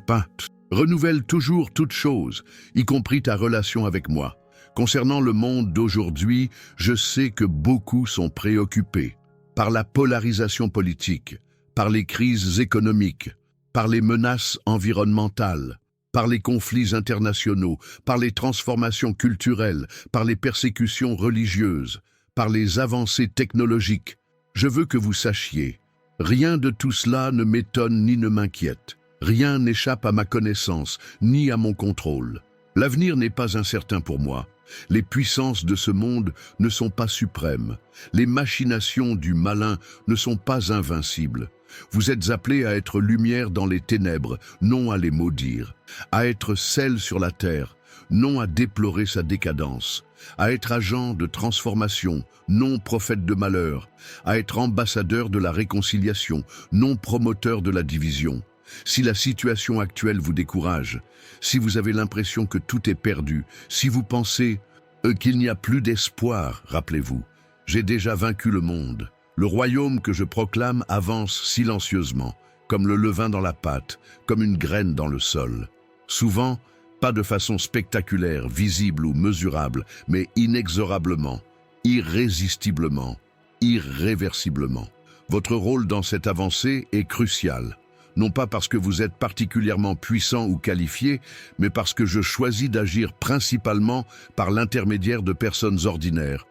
Renouvelle toujours toutes choses, y compris ta relation avec moi. Concernant le monde d'aujourd'hui, je sais que beaucoup sont préoccupés par la polarisation politique, par les crises économiques, par les menaces environnementales, par les conflits internationaux, par les transformations culturelles, par les persécutions religieuses, par les avancées technologiques. Je veux que vous sachiez, rien de tout cela ne m'étonne ni ne m'inquiète. Rien n'échappe à ma connaissance, ni à mon contrôle. L'avenir n'est pas incertain pour moi. Les puissances de ce monde ne sont pas suprêmes. Les machinations du malin ne sont pas invincibles. Vous êtes appelés à être lumière dans les ténèbres, non à les maudire, à être sel sur la terre, non à déplorer sa décadence, à être agent de transformation, non prophète de malheur, à être ambassadeur de la réconciliation, non promoteur de la division. Si la situation actuelle vous décourage, si vous avez l'impression que tout est perdu, si vous pensez qu'il n'y a plus d'espoir, rappelez-vous, j'ai déjà vaincu le monde. Le royaume que je proclame avance silencieusement, comme le levain dans la pâte, comme une graine dans le sol. Souvent, pas de façon spectaculaire, visible ou mesurable, mais inexorablement, irrésistiblement, irréversiblement. Votre rôle dans cette avancée est crucial. Non pas parce que vous êtes particulièrement puissant ou qualifié, mais parce que je choisis d'agir principalement par l'intermédiaire de personnes ordinaires,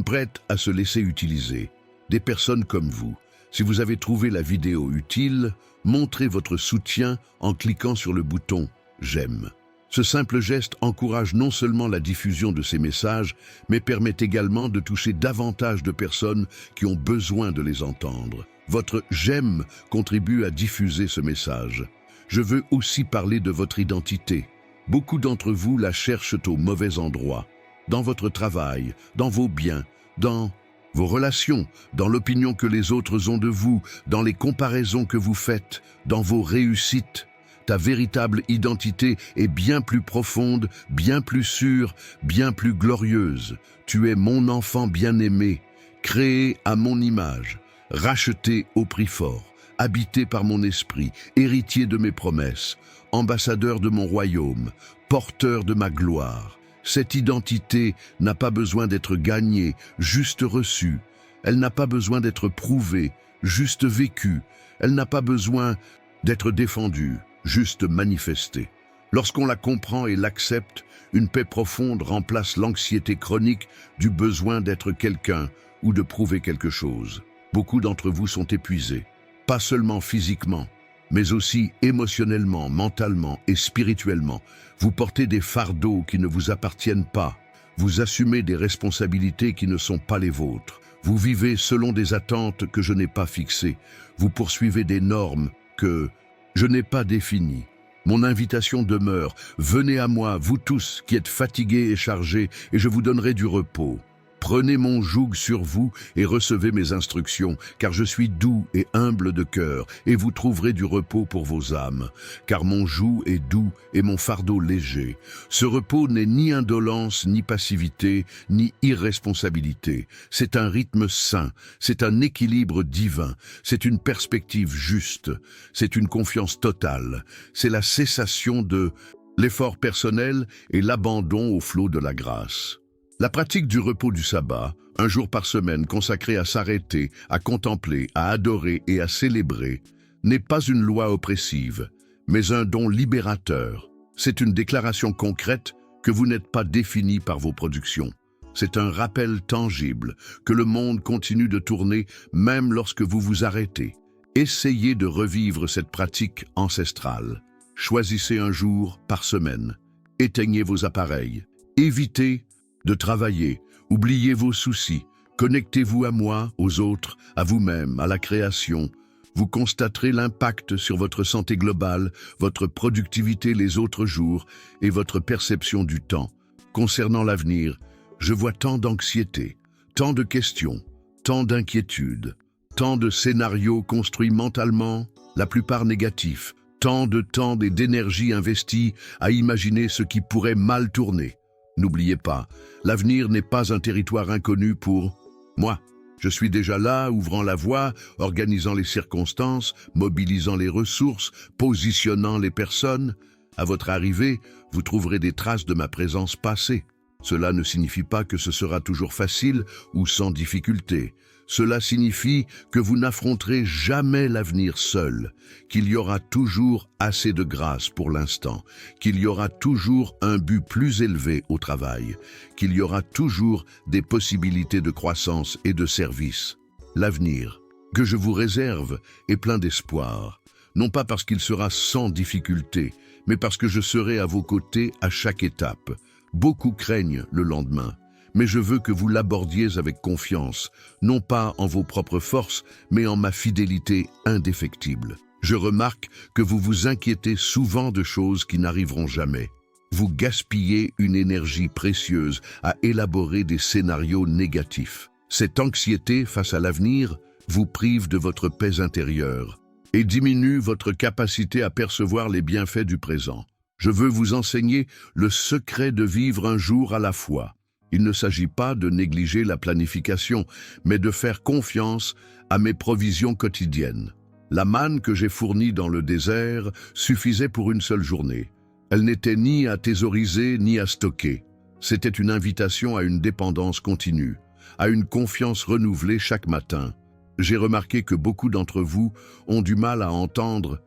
prêtes à se laisser utiliser. Des personnes comme vous. Si vous avez trouvé la vidéo utile, montrez votre soutien en cliquant sur le bouton « J'aime ». Ce simple geste encourage non seulement la diffusion de ces messages, mais permet également de toucher davantage de personnes qui ont besoin de les entendre. Votre « j'aime » contribue à diffuser ce message. Je veux aussi parler de votre identité. Beaucoup d'entre vous la cherchent au mauvais endroit. Dans votre travail, dans vos biens, dans vos relations, dans l'opinion que les autres ont de vous, dans les comparaisons que vous faites, dans vos réussites. Ta véritable identité est bien plus profonde, bien plus sûre, bien plus glorieuse. Tu es mon enfant bien-aimé, créé à mon image. Racheté au prix fort, habité par mon esprit, héritier de mes promesses, ambassadeur de mon royaume, porteur de ma gloire. Cette identité n'a pas besoin d'être gagnée, juste reçue. Elle n'a pas besoin d'être prouvée, juste vécue. Elle n'a pas besoin d'être défendue, juste manifestée. Lorsqu'on la comprend et l'accepte, une paix profonde remplace l'anxiété chronique du besoin d'être quelqu'un ou de prouver quelque chose. Beaucoup d'entre vous sont épuisés, pas seulement physiquement, mais aussi émotionnellement, mentalement et spirituellement. Vous portez des fardeaux qui ne vous appartiennent pas. Vous assumez des responsabilités qui ne sont pas les vôtres. Vous vivez selon des attentes que je n'ai pas fixées. Vous poursuivez des normes que je n'ai pas définies. Mon invitation demeure. Venez à moi, vous tous qui êtes fatigués et chargés, et je vous donnerai du repos. Prenez mon joug sur vous et recevez mes instructions, car je suis doux et humble de cœur, et vous trouverez du repos pour vos âmes. Car mon joug est doux et mon fardeau léger. Ce repos n'est ni indolence, ni passivité, ni irresponsabilité. C'est un rythme sain, c'est un équilibre divin, c'est une perspective juste, c'est une confiance totale, c'est la cessation de l'effort personnel et l'abandon au flot de la grâce. La pratique du repos du sabbat, un jour par semaine consacré à s'arrêter, à contempler, à adorer et à célébrer, n'est pas une loi oppressive, mais un don libérateur. C'est une déclaration concrète que vous n'êtes pas défini par vos productions. C'est un rappel tangible que le monde continue de tourner même lorsque vous vous arrêtez. Essayez de revivre cette pratique ancestrale. Choisissez un jour par semaine. Éteignez vos appareils. Évitez de travailler, oubliez vos soucis, connectez-vous à moi, aux autres, à vous-même, à la création. Vous constaterez l'impact sur votre santé globale, votre productivité les autres jours et votre perception du temps. Concernant l'avenir, je vois tant d'anxiété, tant de questions, tant d'inquiétudes, tant de scénarios construits mentalement, la plupart négatifs, tant de temps et d'énergie investie à imaginer ce qui pourrait mal tourner. N'oubliez pas, l'avenir n'est pas un territoire inconnu pour moi. Je suis déjà là, ouvrant la voie, organisant les circonstances, mobilisant les ressources, positionnant les personnes. À votre arrivée, vous trouverez des traces de ma présence passée. Cela ne signifie pas que ce sera toujours facile ou sans difficulté. Cela signifie que vous n'affronterez jamais l'avenir seul, qu'il y aura toujours assez de grâce pour l'instant, qu'il y aura toujours un but plus élevé au travail, qu'il y aura toujours des possibilités de croissance et de service. L'avenir que je vous réserve est plein d'espoir, non pas parce qu'il sera sans difficulté, mais parce que je serai à vos côtés à chaque étape. Beaucoup craignent le lendemain, mais je veux que vous l'abordiez avec confiance, non pas en vos propres forces, mais en ma fidélité indéfectible. Je remarque que vous vous inquiétez souvent de choses qui n'arriveront jamais. Vous gaspillez une énergie précieuse à élaborer des scénarios négatifs. Cette anxiété face à l'avenir vous prive de votre paix intérieure et diminue votre capacité à percevoir les bienfaits du présent. Je veux vous enseigner le secret de vivre un jour à la fois. Il ne s'agit pas de négliger la planification, mais de faire confiance à mes provisions quotidiennes. La manne que j'ai fournie dans le désert suffisait pour une seule journée. Elle n'était ni à thésauriser ni à stocker. C'était une invitation à une dépendance continue, à une confiance renouvelée chaque matin. J'ai remarqué que beaucoup d'entre vous ont du mal à entendre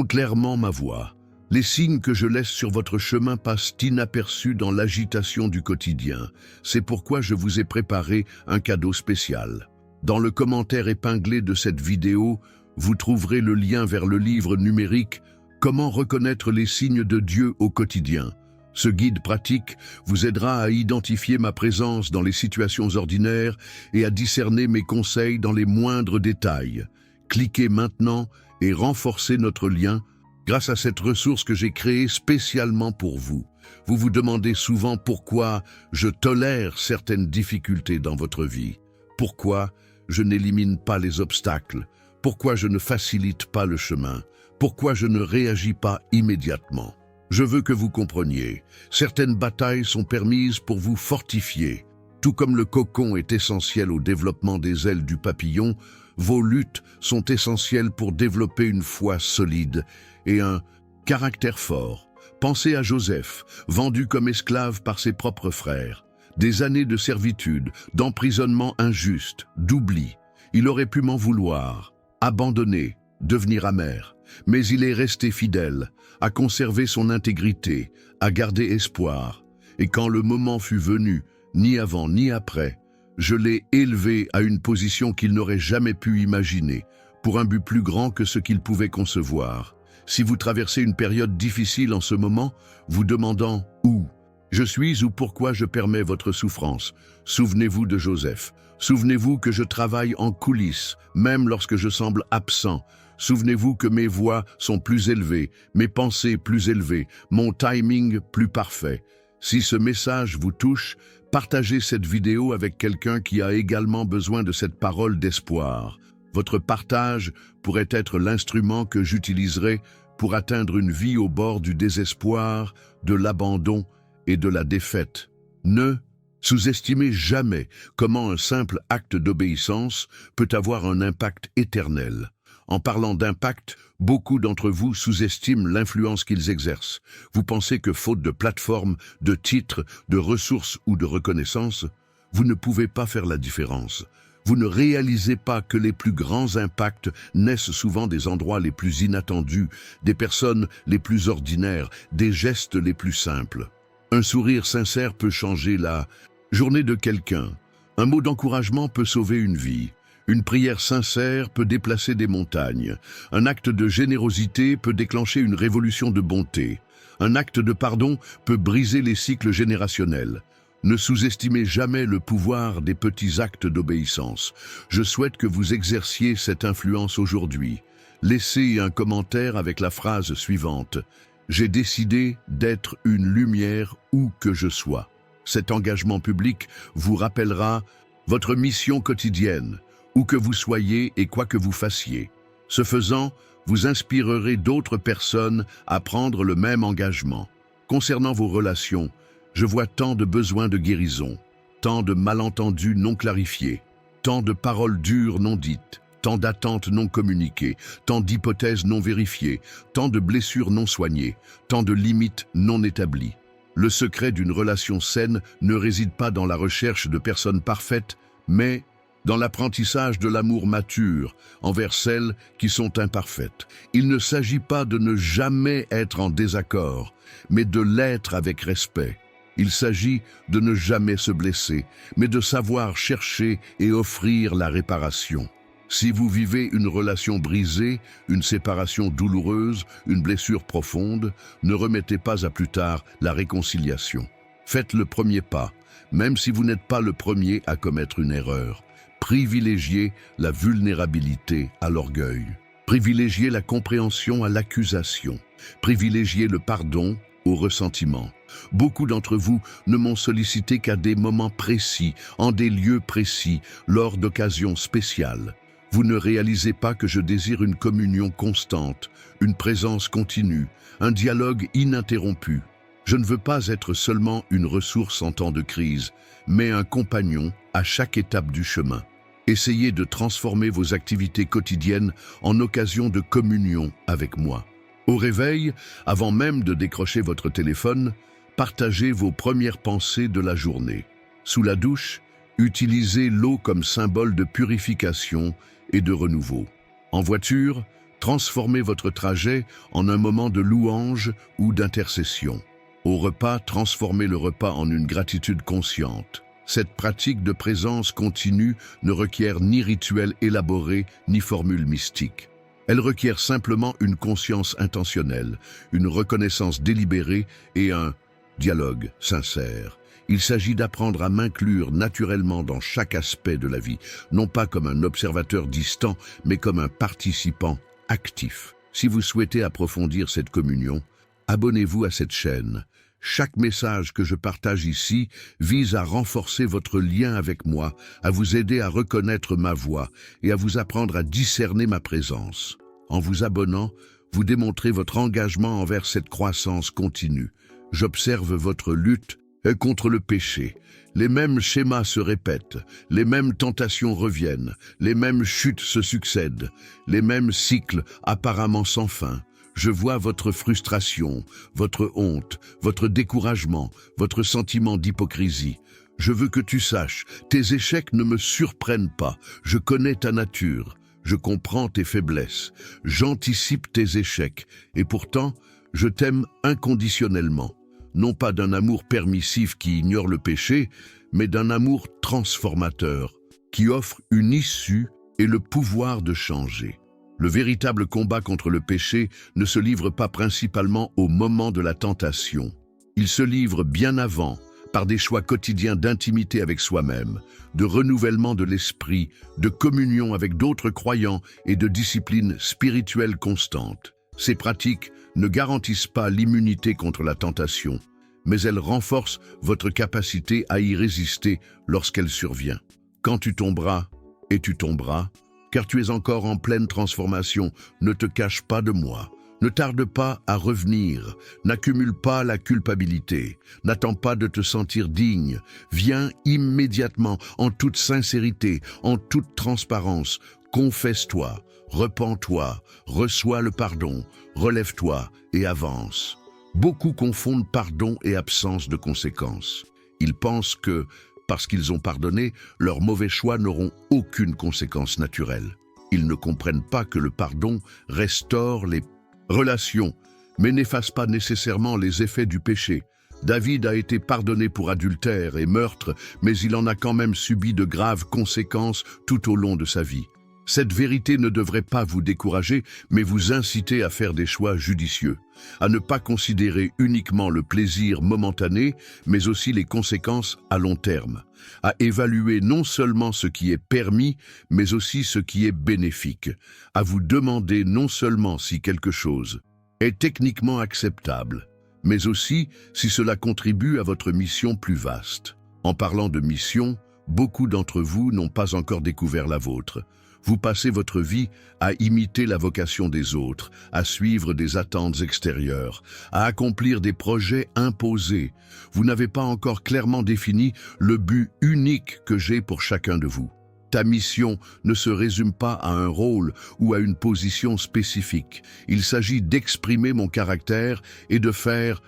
clairement ma voix. Les signes que je laisse sur votre chemin passent inaperçus dans l'agitation du quotidien. C'est pourquoi je vous ai préparé un cadeau spécial. Dans le commentaire épinglé de cette vidéo, vous trouverez le lien vers le livre numérique « Comment reconnaître les signes de Dieu au quotidien ». Ce guide pratique vous aidera à identifier ma présence dans les situations ordinaires et à discerner mes conseils dans les moindres détails. Cliquez maintenant et renforcez notre lien grâce à cette ressource que j'ai créée spécialement pour vous. Vous vous demandez souvent pourquoi je tolère certaines difficultés dans votre vie. Pourquoi je n'élimine pas les obstacles. Pourquoi je ne facilite pas le chemin. Pourquoi je ne réagis pas immédiatement. Je veux que vous compreniez. Certaines batailles sont permises pour vous fortifier. Tout comme le cocon est essentiel au développement des ailes du papillon, vos luttes sont essentielles pour développer une foi solide et un caractère fort. Pensez à Joseph, vendu comme esclave par ses propres frères. Des années de servitude, d'emprisonnement injuste, d'oubli. Il aurait pu m'en vouloir, abandonner, devenir amer. Mais il est resté fidèle, a conservé son intégrité, a gardé espoir. Et quand le moment fut venu, ni avant ni après, je l'ai élevé à une position qu'il n'aurait jamais pu imaginer, pour un but plus grand que ce qu'il pouvait concevoir. Si vous traversez une période difficile en ce moment, vous demandant « Où je suis ou pourquoi je permets votre souffrance ?» Souvenez-vous de Joseph. Souvenez-vous que je travaille en coulisses, même lorsque je semble absent. Souvenez-vous que mes voix sont plus élevées, mes pensées plus élevées, mon timing plus parfait. Si ce message vous touche, partagez cette vidéo avec quelqu'un qui a également besoin de cette parole d'espoir. Votre partage pourrait être l'instrument que j'utiliserai pour atteindre une vie au bord du désespoir, de l'abandon et de la défaite. Ne sous-estimez jamais comment un simple acte d'obéissance peut avoir un impact éternel. En parlant d'impact, beaucoup d'entre vous sous-estiment l'influence qu'ils exercent. Vous pensez que faute de plateforme, de titres, de ressources ou de reconnaissance, vous ne pouvez pas faire la différence. Vous ne réalisez pas que les plus grands impacts naissent souvent des endroits les plus inattendus, des personnes les plus ordinaires, des gestes les plus simples. Un sourire sincère peut changer la journée de quelqu'un. Un mot d'encouragement peut sauver une vie. Une prière sincère peut déplacer des montagnes. Un acte de générosité peut déclencher une révolution de bonté. Un acte de pardon peut briser les cycles générationnels. Ne sous-estimez jamais le pouvoir des petits actes d'obéissance. Je souhaite que vous exerciez cette influence aujourd'hui. Laissez un commentaire avec la phrase suivante. « J'ai décidé d'être une lumière où que je sois ». Cet engagement public vous rappellera votre mission quotidienne, où que vous soyez et quoi que vous fassiez. Ce faisant, vous inspirerez d'autres personnes à prendre le même engagement. Concernant vos relations, je vois tant de besoins de guérison, tant de malentendus non clarifiés, tant de paroles dures non dites. tant d'attentes non communiquées, tant d'hypothèses non vérifiées, tant de blessures non soignées, tant de limites non établies. Le secret d'une relation saine ne réside pas dans la recherche de personnes parfaites, mais dans l'apprentissage de l'amour mature envers celles qui sont imparfaites. Il ne s'agit pas de ne jamais être en désaccord, mais de l'être avec respect. Il s'agit de ne jamais se blesser, mais de savoir chercher et offrir la réparation. Si vous vivez une relation brisée, une séparation douloureuse, une blessure profonde, ne remettez pas à plus tard la réconciliation. Faites le premier pas, même si vous n'êtes pas le premier à commettre une erreur. Privilégiez la vulnérabilité à l'orgueil. Privilégiez la compréhension à l'accusation. Privilégiez le pardon au ressentiment. Beaucoup d'entre vous ne m'ont sollicité qu'à des moments précis, en des lieux précis, lors d'occasions spéciales. Vous ne réalisez pas que je désire une communion constante, une présence continue, un dialogue ininterrompu. Je ne veux pas être seulement une ressource en temps de crise, mais un compagnon à chaque étape du chemin. Essayez de transformer vos activités quotidiennes en occasion de communion avec moi. Au réveil, avant même de décrocher votre téléphone, partagez vos premières pensées de la journée. Sous la douche, utilisez l'eau comme symbole de purification et de renouveau. En voiture, transformez votre trajet en un moment de louange ou d'intercession. Au repas, transformez le repas en une gratitude consciente. Cette pratique de présence continue ne requiert ni rituel élaboré ni formule mystique. Elle requiert simplement une conscience intentionnelle, une reconnaissance délibérée et un dialogue sincère. Il s'agit d'apprendre à m'inclure naturellement dans chaque aspect de la vie, non pas comme un observateur distant, mais comme un participant actif. Si vous souhaitez approfondir cette communion, abonnez-vous à cette chaîne. Chaque message que je partage ici vise à renforcer votre lien avec moi, à vous aider à reconnaître ma voix et à vous apprendre à discerner ma présence. En vous abonnant, vous démontrez votre engagement envers cette croissance continue. J'observe votre lutte contre le péché. Les mêmes schémas se répètent, les mêmes tentations reviennent, les mêmes chutes se succèdent, les mêmes cycles apparemment sans fin. Je vois votre frustration, votre honte, votre découragement, votre sentiment d'hypocrisie. Je veux que tu saches, tes échecs ne me surprennent pas. Je connais ta nature, je comprends tes faiblesses, j'anticipe tes échecs, et pourtant, je t'aime inconditionnellement. Non pas d'un amour permissif qui ignore le péché, mais d'un amour transformateur, qui offre une issue et le pouvoir de changer. Le véritable combat contre le péché ne se livre pas principalement au moment de la tentation. Il se livre bien avant, par des choix quotidiens d'intimité avec soi-même, de renouvellement de l'esprit, de communion avec d'autres croyants et de discipline spirituelle constante. Ces pratiques ne garantissent pas l'immunité contre la tentation, mais elles renforcent votre capacité à y résister lorsqu'elle survient. Quand tu tomberas, et tu tomberas, car tu es encore en pleine transformation, ne te cache pas de moi. Ne tarde pas à revenir, n'accumule pas la culpabilité, n'attends pas de te sentir digne. Viens immédiatement, en toute sincérité, en toute transparence, confesse-toi, repens-toi, reçois le pardon, relève-toi et avance. Beaucoup confondent pardon et absence de conséquences. Ils pensent que, parce qu'ils ont pardonné, leurs mauvais choix n'auront aucune conséquence naturelle. Ils ne comprennent pas que le pardon restaure les relations, mais n'efface pas nécessairement les effets du péché. David a été pardonné pour adultère et meurtre, mais il en a quand même subi de graves conséquences tout au long de sa vie. Cette vérité ne devrait pas vous décourager, mais vous inciter à faire des choix judicieux, à ne pas considérer uniquement le plaisir momentané, mais aussi les conséquences à long terme, à évaluer non seulement ce qui est permis, mais aussi ce qui est bénéfique, à vous demander non seulement si quelque chose est techniquement acceptable, mais aussi si cela contribue à votre mission plus vaste. En parlant de mission, beaucoup d'entre vous n'ont pas encore découvert la vôtre. Vous passez votre vie à imiter la vocation des autres, à suivre des attentes extérieures, à accomplir des projets imposés. Vous n'avez pas encore clairement défini le but unique que j'ai pour chacun de vous. Ta mission ne se résume pas à un rôle ou à une position spécifique. Il s'agit d'exprimer mon caractère et de faire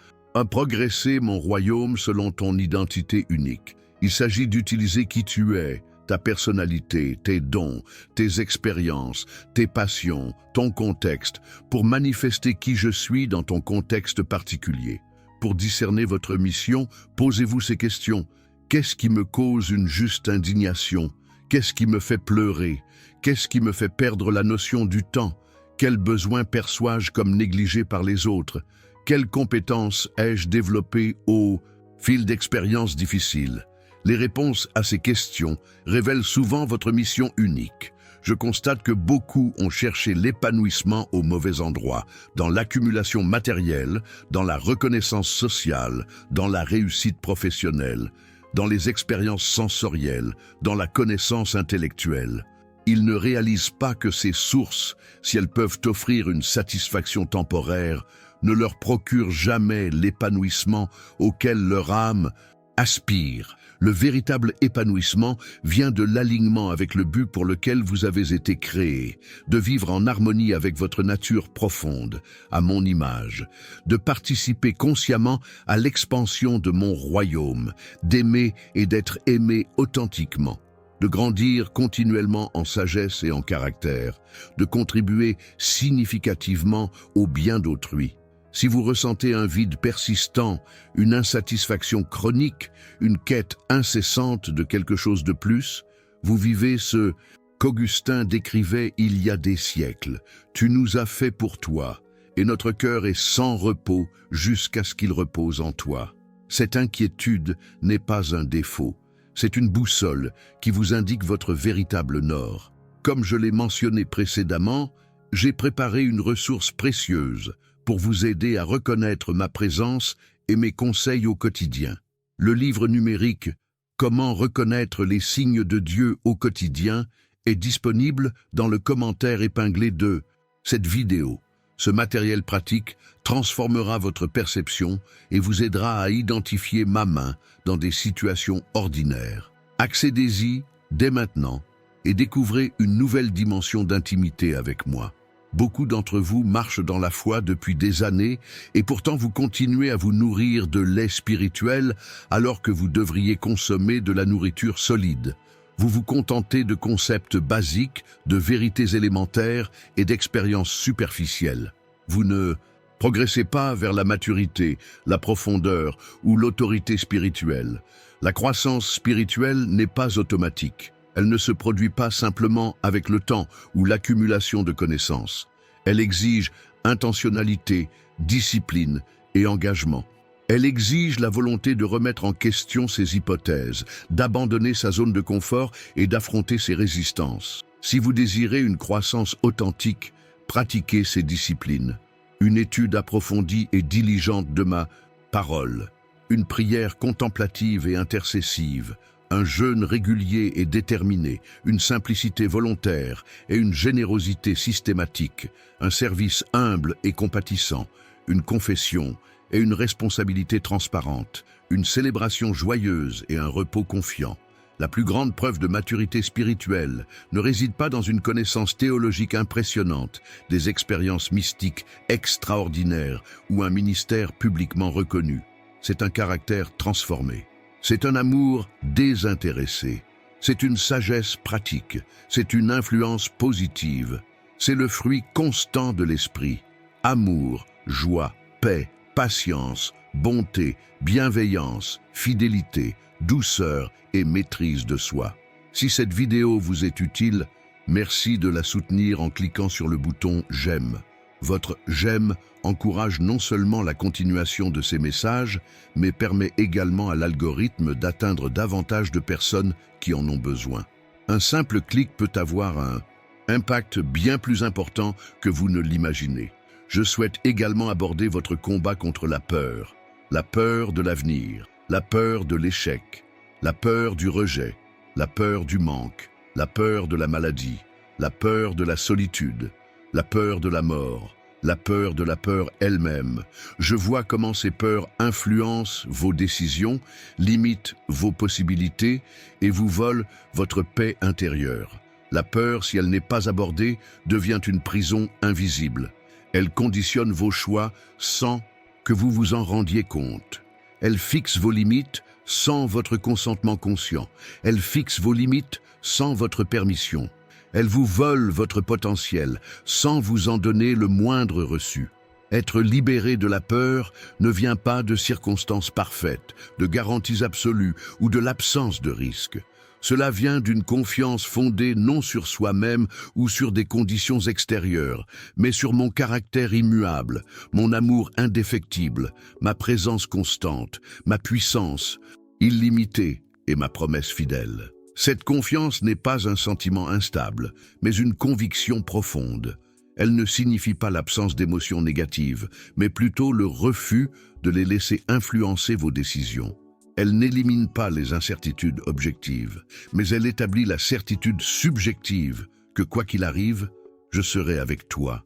progresser mon royaume selon ton identité unique. Il s'agit d'utiliser qui tu es, ta personnalité, tes dons, tes expériences, tes passions, ton contexte, pour manifester qui je suis dans ton contexte particulier. Pour discerner votre mission, posez-vous ces questions. Qu'est-ce qui me cause une juste indignation? Qu'est-ce qui me fait pleurer? Qu'est-ce qui me fait perdre la notion du temps? Quels besoins perçois-je comme négligés par les autres? Quelles compétences ai-je développées au fil d'expériences difficiles? Les réponses à ces questions révèlent souvent votre mission unique. Je constate que beaucoup ont cherché l'épanouissement au mauvais endroit, dans l'accumulation matérielle, dans la reconnaissance sociale, dans la réussite professionnelle, dans les expériences sensorielles, dans la connaissance intellectuelle. Ils ne réalisent pas que ces sources, si elles peuvent offrir une satisfaction temporaire, ne leur procurent jamais l'épanouissement auquel leur âme aspire. Le véritable épanouissement vient de l'alignement avec le but pour lequel vous avez été créé, de vivre en harmonie avec votre nature profonde, à mon image, de participer consciemment à l'expansion de mon royaume, d'aimer et d'être aimé authentiquement, de grandir continuellement en sagesse et en caractère, de contribuer significativement au bien d'autrui. Si vous ressentez un vide persistant, une insatisfaction chronique, une quête incessante de quelque chose de plus, vous vivez ce qu'Augustin décrivait il y a des siècles. Tu nous as fait pour toi, et notre cœur est sans repos jusqu'à ce qu'il repose en toi. Cette inquiétude n'est pas un défaut, c'est une boussole qui vous indique votre véritable nord. Comme je l'ai mentionné précédemment, j'ai préparé une ressource précieuse pour vous aider à reconnaître ma présence et mes conseils au quotidien. Le livre numérique « Comment reconnaître les signes de Dieu au quotidien » est disponible dans le commentaire épinglé de cette vidéo. Ce matériel pratique transformera votre perception et vous aidera à identifier ma main dans des situations ordinaires. Accédez-y dès maintenant et découvrez une nouvelle dimension d'intimité avec moi. Beaucoup d'entre vous marchent dans la foi depuis des années et pourtant vous continuez à vous nourrir de lait spirituel alors que vous devriez consommer de la nourriture solide. Vous vous contentez de concepts basiques, de vérités élémentaires et d'expériences superficielles. Vous ne progressez pas vers la maturité, la profondeur ou l'autorité spirituelle. La croissance spirituelle n'est pas automatique. Elle ne se produit pas simplement avec le temps ou l'accumulation de connaissances. Elle exige intentionnalité, discipline et engagement. Elle exige la volonté de remettre en question ses hypothèses, d'abandonner sa zone de confort et d'affronter ses résistances. Si vous désirez une croissance authentique, pratiquez ces disciplines. Une étude approfondie et diligente de ma parole, une prière contemplative et intercessive, un jeûne régulier et déterminé, une simplicité volontaire et une générosité systématique, un service humble et compatissant, une confession et une responsabilité transparente, une célébration joyeuse et un repos confiant. La plus grande preuve de maturité spirituelle ne réside pas dans une connaissance théologique impressionnante, des expériences mystiques extraordinaires ou un ministère publiquement reconnu. C'est un caractère transformé. C'est un amour désintéressé, c'est une sagesse pratique, c'est une influence positive, c'est le fruit constant de l'esprit. Amour, joie, paix, patience, bonté, bienveillance, fidélité, douceur et maîtrise de soi. Si cette vidéo vous est utile, merci de la soutenir en cliquant sur le bouton « J'aime ». Votre « j'aime » encourage non seulement la continuation de ces messages, mais permet également à l'algorithme d'atteindre davantage de personnes qui en ont besoin. Un simple clic peut avoir un impact bien plus important que vous ne l'imaginez. Je souhaite également aborder votre combat contre la peur de l'avenir, la peur de l'échec, la peur du rejet, la peur du manque, la peur de la maladie, la peur de la solitude, la peur de la mort, la peur de la peur elle-même. Je vois comment ces peurs influencent vos décisions, limitent vos possibilités et vous volent votre paix intérieure. La peur, si elle n'est pas abordée, devient une prison invisible. Elle conditionne vos choix sans que vous vous en rendiez compte. Elle fixe vos limites sans votre consentement conscient. Elle fixe vos limites sans votre permission. Elle vous vole votre potentiel sans vous en donner le moindre reçu. Être libéré de la peur ne vient pas de circonstances parfaites, de garanties absolues ou de l'absence de risque. Cela vient d'une confiance fondée non sur soi-même ou sur des conditions extérieures, mais sur mon caractère immuable, mon amour indéfectible, ma présence constante, ma puissance illimitée et ma promesse fidèle. Cette confiance n'est pas un sentiment instable, mais une conviction profonde. Elle ne signifie pas l'absence d'émotions négatives, mais plutôt le refus de les laisser influencer vos décisions. Elle n'élimine pas les incertitudes objectives, mais elle établit la certitude subjective que quoi qu'il arrive, je serai avec toi,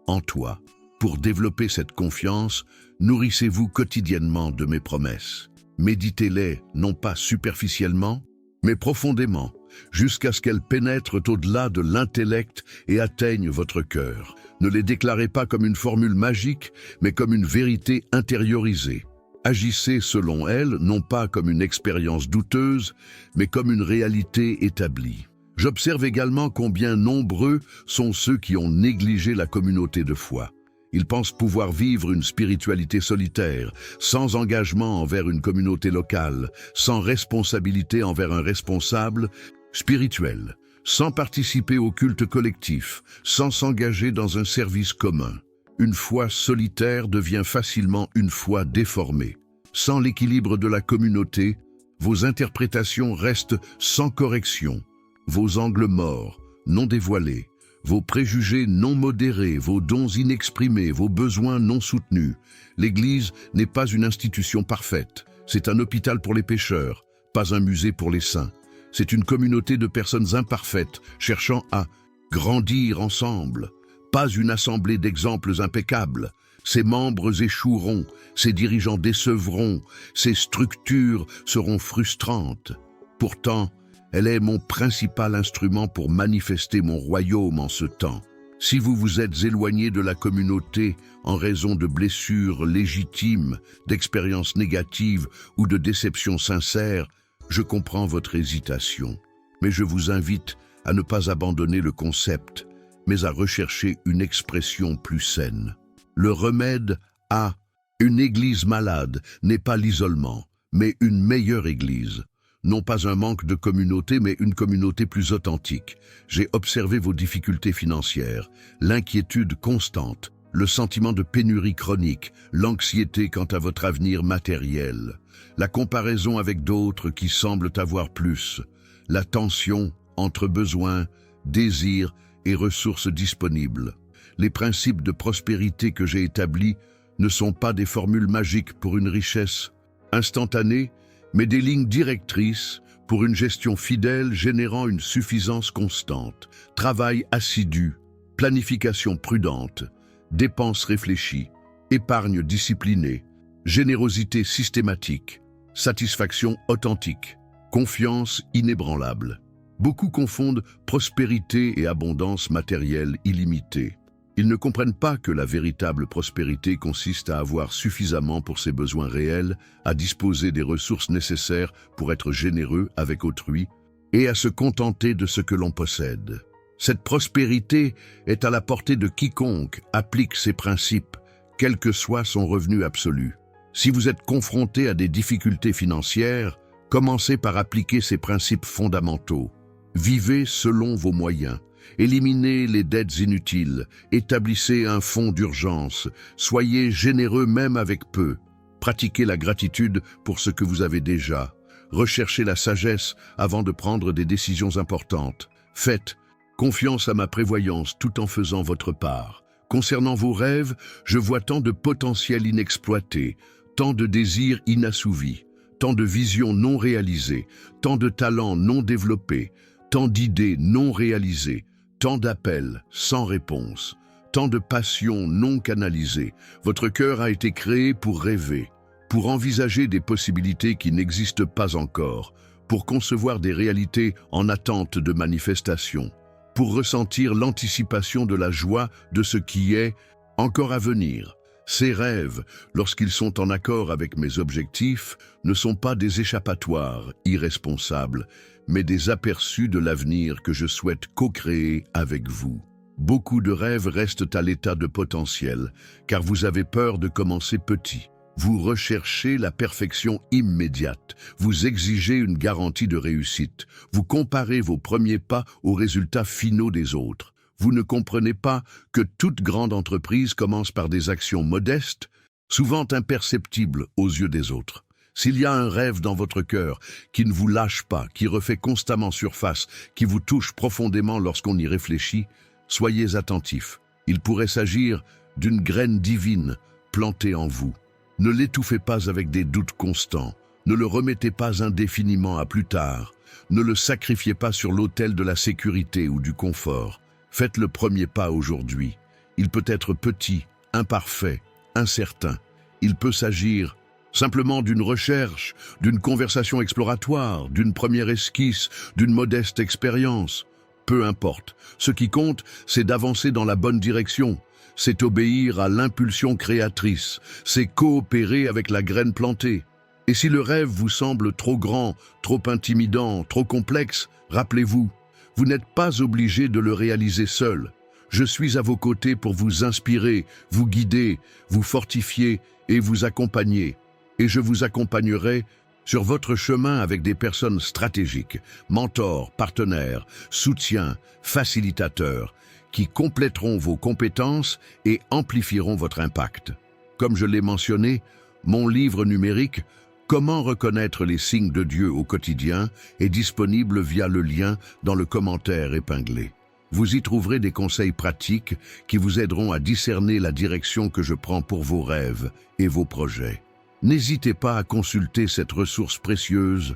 en toi. Pour développer cette confiance, nourrissez-vous quotidiennement de mes promesses. Méditez-les non pas superficiellement, mais profondément, jusqu'à ce qu'elles pénètrent au-delà de l'intellect et atteignent votre cœur. Ne les déclarez pas comme une formule magique, mais comme une vérité intériorisée. Agissez selon elles, non pas comme une expérience douteuse, mais comme une réalité établie. J'observe également combien nombreux sont ceux qui ont négligé la communauté de foi. Ils pensent pouvoir vivre une spiritualité solitaire, sans engagement envers une communauté locale, sans responsabilité envers un responsable spirituel, sans participer au culte collectif, sans s'engager dans un service commun. Une foi solitaire devient facilement une foi déformée. Sans l'équilibre de la communauté, vos interprétations restent sans correction, vos angles morts, non dévoilés, vos préjugés non modérés, vos dons inexprimés, vos besoins non soutenus. L'Église n'est pas une institution parfaite. C'est un hôpital pour les pécheurs, pas un musée pour les saints. C'est une communauté de personnes imparfaites, cherchant à grandir ensemble. Pas une assemblée d'exemples impeccables. Ses membres échoueront, ses dirigeants décevront, ses structures seront frustrantes. Pourtant, elle est mon principal instrument pour manifester mon royaume en ce temps. Si vous vous êtes éloigné de la communauté en raison de blessures légitimes, d'expériences négatives ou de déceptions sincères, je comprends votre hésitation. Mais je vous invite à ne pas abandonner le concept, mais à rechercher une expression plus saine. Le remède à une église malade n'est pas l'isolement, mais une meilleure église. Non pas un manque de communauté, mais une communauté plus authentique. J'ai observé vos difficultés financières, l'inquiétude constante, le sentiment de pénurie chronique, l'anxiété quant à votre avenir matériel, la comparaison avec d'autres qui semblent avoir plus, la tension entre besoins, désirs et ressources disponibles. Les principes de prospérité que j'ai établis ne sont pas des formules magiques pour une richesse instantanée, mais des lignes directrices pour une gestion fidèle générant une suffisance constante, travail assidu, planification prudente, dépenses réfléchies, épargne disciplinée, générosité systématique, satisfaction authentique, confiance inébranlable. Beaucoup confondent prospérité et abondance matérielle illimitée. Ils ne comprennent pas que la véritable prospérité consiste à avoir suffisamment pour ses besoins réels, à disposer des ressources nécessaires pour être généreux avec autrui et à se contenter de ce que l'on possède. Cette prospérité est à la portée de quiconque applique ces principes, quel que soit son revenu absolu. Si vous êtes confronté à des difficultés financières, commencez par appliquer ces principes fondamentaux. Vivez selon vos moyens. Éliminez les dettes inutiles, établissez un fonds d'urgence, soyez généreux même avec peu, pratiquez la gratitude pour ce que vous avez déjà, recherchez la sagesse avant de prendre des décisions importantes, faites confiance à ma prévoyance tout en faisant votre part. Concernant vos rêves, je vois tant de potentiel inexploité, tant de désirs inassouvis, tant de visions non réalisées, tant de talents non développés, tant d'idées non réalisées, tant d'appels sans réponse, tant de passions non canalisées. Votre cœur a été créé pour rêver, pour envisager des possibilités qui n'existent pas encore, pour concevoir des réalités en attente de manifestation, pour ressentir l'anticipation de la joie de ce qui est encore à venir. Ces rêves, lorsqu'ils sont en accord avec mes objectifs, ne sont pas des échappatoires irresponsables, mais des aperçus de l'avenir que je souhaite co-créer avec vous. Beaucoup de rêves restent à l'état de potentiel, car vous avez peur de commencer petit. Vous recherchez la perfection immédiate, vous exigez une garantie de réussite, vous comparez vos premiers pas aux résultats finaux des autres. Vous ne comprenez pas que toute grande entreprise commence par des actions modestes, souvent imperceptibles aux yeux des autres. S'il y a un rêve dans votre cœur qui ne vous lâche pas, qui refait constamment surface, qui vous touche profondément lorsqu'on y réfléchit, soyez attentifs. Il pourrait s'agir d'une graine divine plantée en vous. Ne l'étouffez pas avec des doutes constants. Ne le remettez pas indéfiniment à plus tard. Ne le sacrifiez pas sur l'autel de la sécurité ou du confort. Faites le premier pas aujourd'hui. Il peut être petit, imparfait, incertain. Il peut s'agir simplement d'une recherche, d'une conversation exploratoire, d'une première esquisse, d'une modeste expérience. Peu importe. Ce qui compte, c'est d'avancer dans la bonne direction. C'est obéir à l'impulsion créatrice. C'est coopérer avec la graine plantée. Et si le rêve vous semble trop grand, trop intimidant, trop complexe, rappelez-vous, vous n'êtes pas obligé de le réaliser seul. Je suis à vos côtés pour vous inspirer, vous guider, vous fortifier et vous accompagner. Et je vous accompagnerai sur votre chemin avec des personnes stratégiques, mentors, partenaires, soutiens, facilitateurs, qui compléteront vos compétences et amplifieront votre impact. Comme je l'ai mentionné, mon livre numérique « Comment reconnaître les signes de Dieu au quotidien » est disponible via le lien dans le commentaire épinglé. Vous y trouverez des conseils pratiques qui vous aideront à discerner la direction que je prends pour vos rêves et vos projets. N'hésitez pas à consulter cette ressource précieuse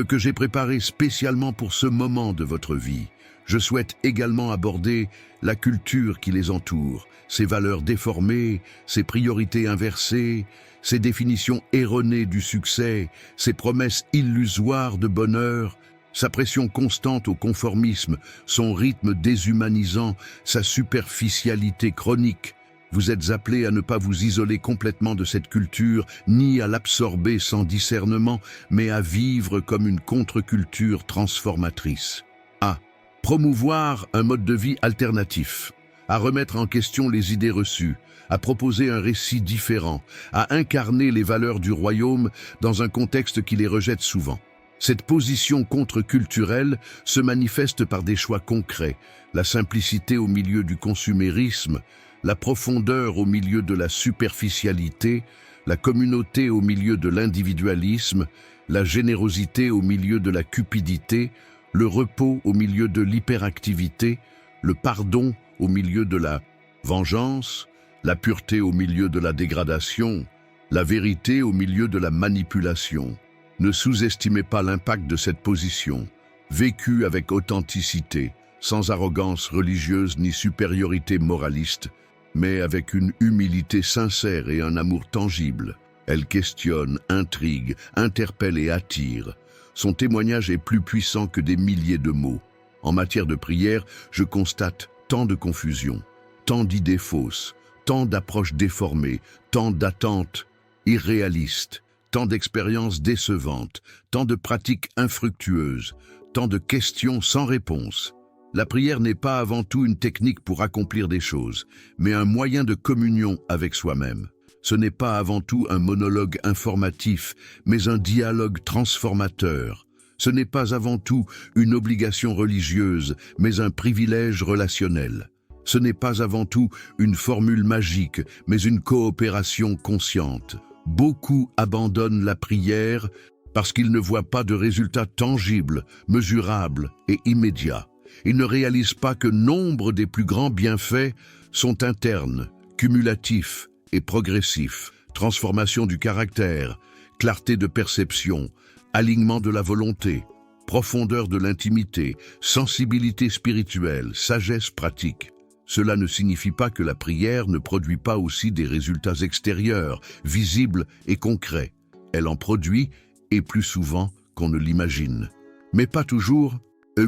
que j'ai préparée spécialement pour ce moment de votre vie. Je souhaite également aborder la culture qui les entoure, ses valeurs déformées, ses priorités inversées, ses définitions erronées du succès, ses promesses illusoires de bonheur, sa pression constante au conformisme, son rythme déshumanisant, sa superficialité chronique. Vous êtes appelés à ne pas vous isoler complètement de cette culture, ni à l'absorber sans discernement, mais à vivre comme une contre-culture transformatrice. À promouvoir un mode de vie alternatif, à remettre en question les idées reçues, à proposer un récit différent, à incarner les valeurs du royaume dans un contexte qui les rejette souvent. Cette position contre-culturelle se manifeste par des choix concrets, la simplicité au milieu du consumérisme, la profondeur au milieu de la superficialité, la communauté au milieu de l'individualisme, la générosité au milieu de la cupidité, le repos au milieu de l'hyperactivité, le pardon au milieu de la vengeance, la pureté au milieu de la dégradation, la vérité au milieu de la manipulation. Ne sous-estimez pas l'impact de cette position, vécue avec authenticité, sans arrogance religieuse ni supériorité moraliste, mais avec une humilité sincère et un amour tangible. Elle questionne, intrigue, interpelle et attire. Son témoignage est plus puissant que des milliers de mots. En matière de prière, je constate tant de confusion, tant d'idées fausses, tant d'approches déformées, tant d'attentes irréalistes, tant d'expériences décevantes, tant de pratiques infructueuses, tant de questions sans réponse. La prière n'est pas avant tout une technique pour accomplir des choses, mais un moyen de communion avec soi-même. Ce n'est pas avant tout un monologue informatif, mais un dialogue transformateur. Ce n'est pas avant tout une obligation religieuse, mais un privilège relationnel. Ce n'est pas avant tout une formule magique, mais une coopération consciente. Beaucoup abandonnent la prière parce qu'ils ne voient pas de résultats tangibles, mesurables et immédiats. Ils ne réalisent pas que nombre des plus grands bienfaits sont internes, cumulatifs et progressifs. Transformation du caractère, clarté de perception, alignement de la volonté, profondeur de l'intimité, sensibilité spirituelle, sagesse pratique. Cela ne signifie pas que la prière ne produit pas aussi des résultats extérieurs, visibles et concrets. Elle en produit, et plus souvent qu'on ne l'imagine. Mais pas toujours,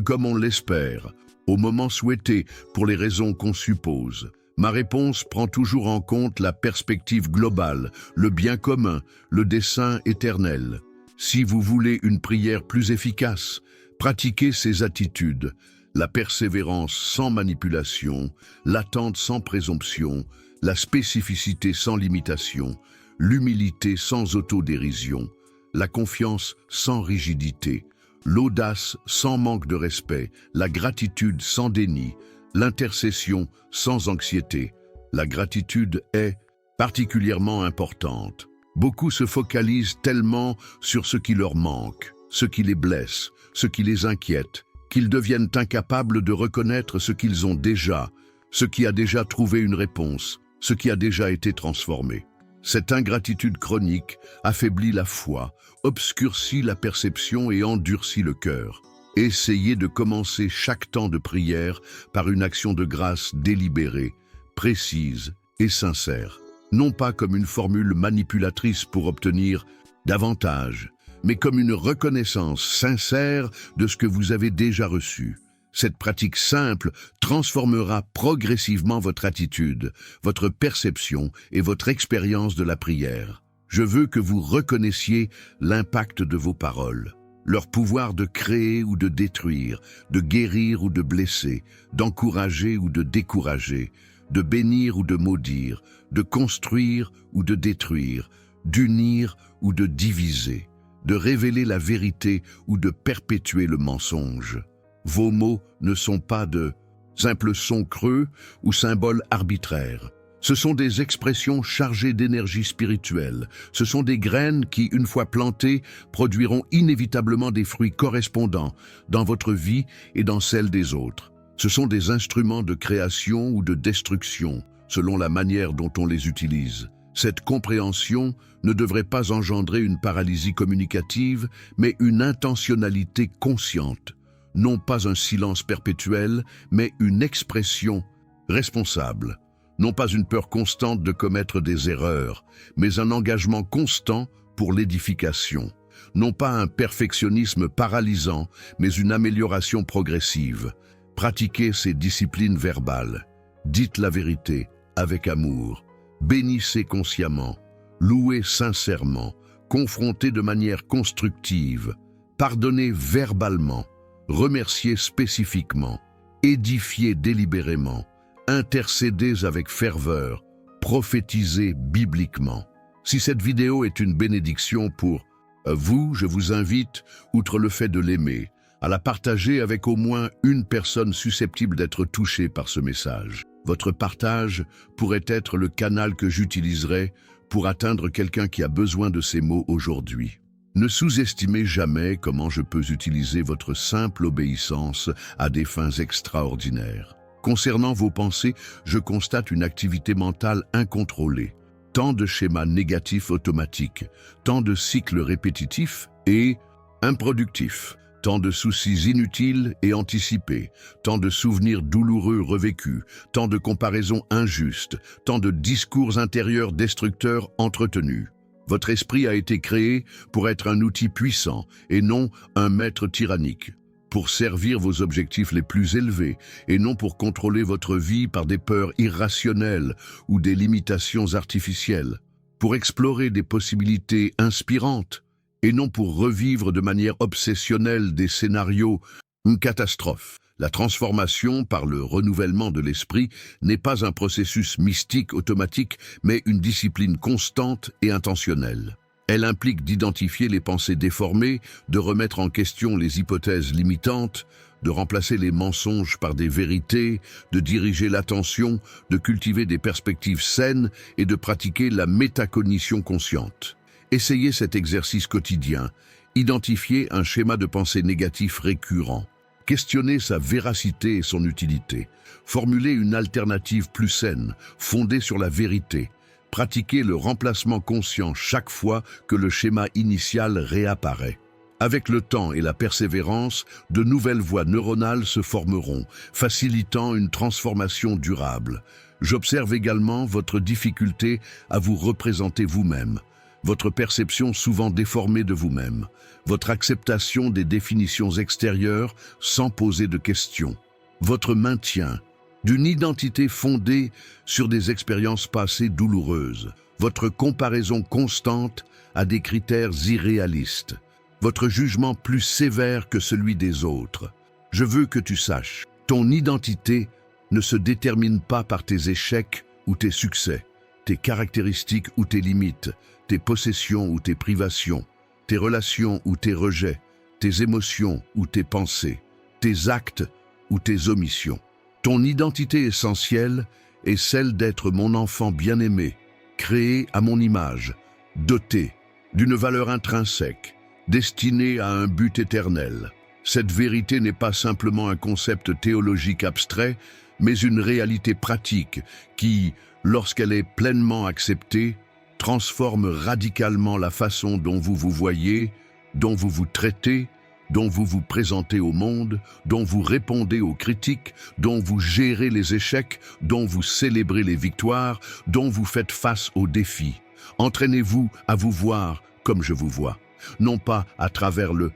comme on l'espère, au moment souhaité, pour les raisons qu'on suppose. Ma réponse prend toujours en compte la perspective globale, le bien commun, le dessein éternel. Si vous voulez une prière plus efficace, pratiquez ces attitudes: la persévérance sans manipulation, l'attente sans présomption, la spécificité sans limitation, l'humilité sans autodérision, la confiance sans rigidité, l'audace sans manque de respect, la gratitude sans déni, l'intercession sans anxiété. La gratitude est particulièrement importante. Beaucoup se focalisent tellement sur ce qui leur manque, ce qui les blesse, ce qui les inquiète, qu'ils deviennent incapables de reconnaître ce qu'ils ont déjà, ce qui a déjà trouvé une réponse, ce qui a déjà été transformé. Cette ingratitude chronique affaiblit la foi, obscurcit la perception et endurcit le cœur. Essayez de commencer chaque temps de prière par une action de grâce délibérée, précise et sincère. Non pas comme une formule manipulatrice pour obtenir davantage, mais comme une reconnaissance sincère de ce que vous avez déjà reçu. Cette pratique simple transformera progressivement votre attitude, votre perception et votre expérience de la prière. Je veux que vous reconnaissiez l'impact de vos paroles, leur pouvoir de créer ou de détruire, de guérir ou de blesser, d'encourager ou de décourager, de bénir ou de maudire, de construire ou de détruire, d'unir ou de diviser, de révéler la vérité ou de perpétuer le mensonge. Vos mots ne sont pas de simples sons creux ou symboles arbitraires. Ce sont des expressions chargées d'énergie spirituelle. Ce sont des graines qui, une fois plantées, produiront inévitablement des fruits correspondants dans votre vie et dans celle des autres. Ce sont des instruments de création ou de destruction, selon la manière dont on les utilise. Cette compréhension ne devrait pas engendrer une paralysie communicative, mais une intentionnalité consciente. Non pas un silence perpétuel, mais une expression responsable. Non pas une peur constante de commettre des erreurs, mais un engagement constant pour l'édification. Non pas un perfectionnisme paralysant, mais une amélioration progressive. Pratiquez ces disciplines verbales. Dites la vérité avec amour. Bénissez consciemment. Louez sincèrement. Confrontez de manière constructive. Pardonnez verbalement. Remerciez spécifiquement. Édifiez délibérément. Intercédez avec ferveur. Prophétisez bibliquement. Si cette vidéo est une bénédiction pour vous, je vous invite, outre le fait de l'aimer, à la partager avec au moins une personne susceptible d'être touchée par ce message. Votre partage pourrait être le canal que j'utiliserai pour atteindre quelqu'un qui a besoin de ces mots aujourd'hui. Ne sous-estimez jamais comment je peux utiliser votre simple obéissance à des fins extraordinaires. Concernant vos pensées, je constate une activité mentale incontrôlée. Tant de schémas négatifs automatiques, tant de cycles répétitifs et improductifs. Tant de soucis inutiles et anticipés, tant de souvenirs douloureux revécus, tant de comparaisons injustes, tant de discours intérieurs destructeurs entretenus. Votre esprit a été créé pour être un outil puissant et non un maître tyrannique, pour servir vos objectifs les plus élevés et non pour contrôler votre vie par des peurs irrationnelles ou des limitations artificielles, pour explorer des possibilités inspirantes et non pour revivre de manière obsessionnelle des scénarios une catastrophe. La transformation par le renouvellement de l'esprit n'est pas un processus mystique automatique, mais une discipline constante et intentionnelle. Elle implique d'identifier les pensées déformées, de remettre en question les hypothèses limitantes, de remplacer les mensonges par des vérités, de diriger l'attention, de cultiver des perspectives saines et de pratiquer la métacognition consciente. Essayez cet exercice quotidien. Identifiez un schéma de pensée négatif récurrent. Questionnez sa véracité et son utilité. Formulez une alternative plus saine, fondée sur la vérité. Pratiquez le remplacement conscient chaque fois que le schéma initial réapparaît. Avec le temps et la persévérance, de nouvelles voies neuronales se formeront, facilitant une transformation durable. J'observe également votre difficulté à vous représenter vous-même, votre perception souvent déformée de vous-même, votre acceptation des définitions extérieures sans poser de questions, votre maintien d'une identité fondée sur des expériences passées douloureuses, votre comparaison constante à des critères irréalistes, votre jugement plus sévère que celui des autres. Je veux que tu saches, ton identité ne se détermine pas par tes échecs ou tes succès, tes caractéristiques ou tes limites, tes possessions ou tes privations, tes relations ou tes rejets, tes émotions ou tes pensées, tes actes ou tes omissions. Ton identité essentielle est celle d'être mon enfant bien-aimé, créé à mon image, doté d'une valeur intrinsèque, destiné à un but éternel. Cette vérité n'est pas simplement un concept théologique abstrait, mais une réalité pratique qui, lorsqu'elle est pleinement acceptée, transforme radicalement la façon dont vous vous voyez, dont vous vous traitez, dont vous vous présentez au monde, dont vous répondez aux critiques, dont vous gérez les échecs, dont vous célébrez les victoires, dont vous faites face aux défis. Entraînez-vous à vous voir comme je vous vois, non pas à travers le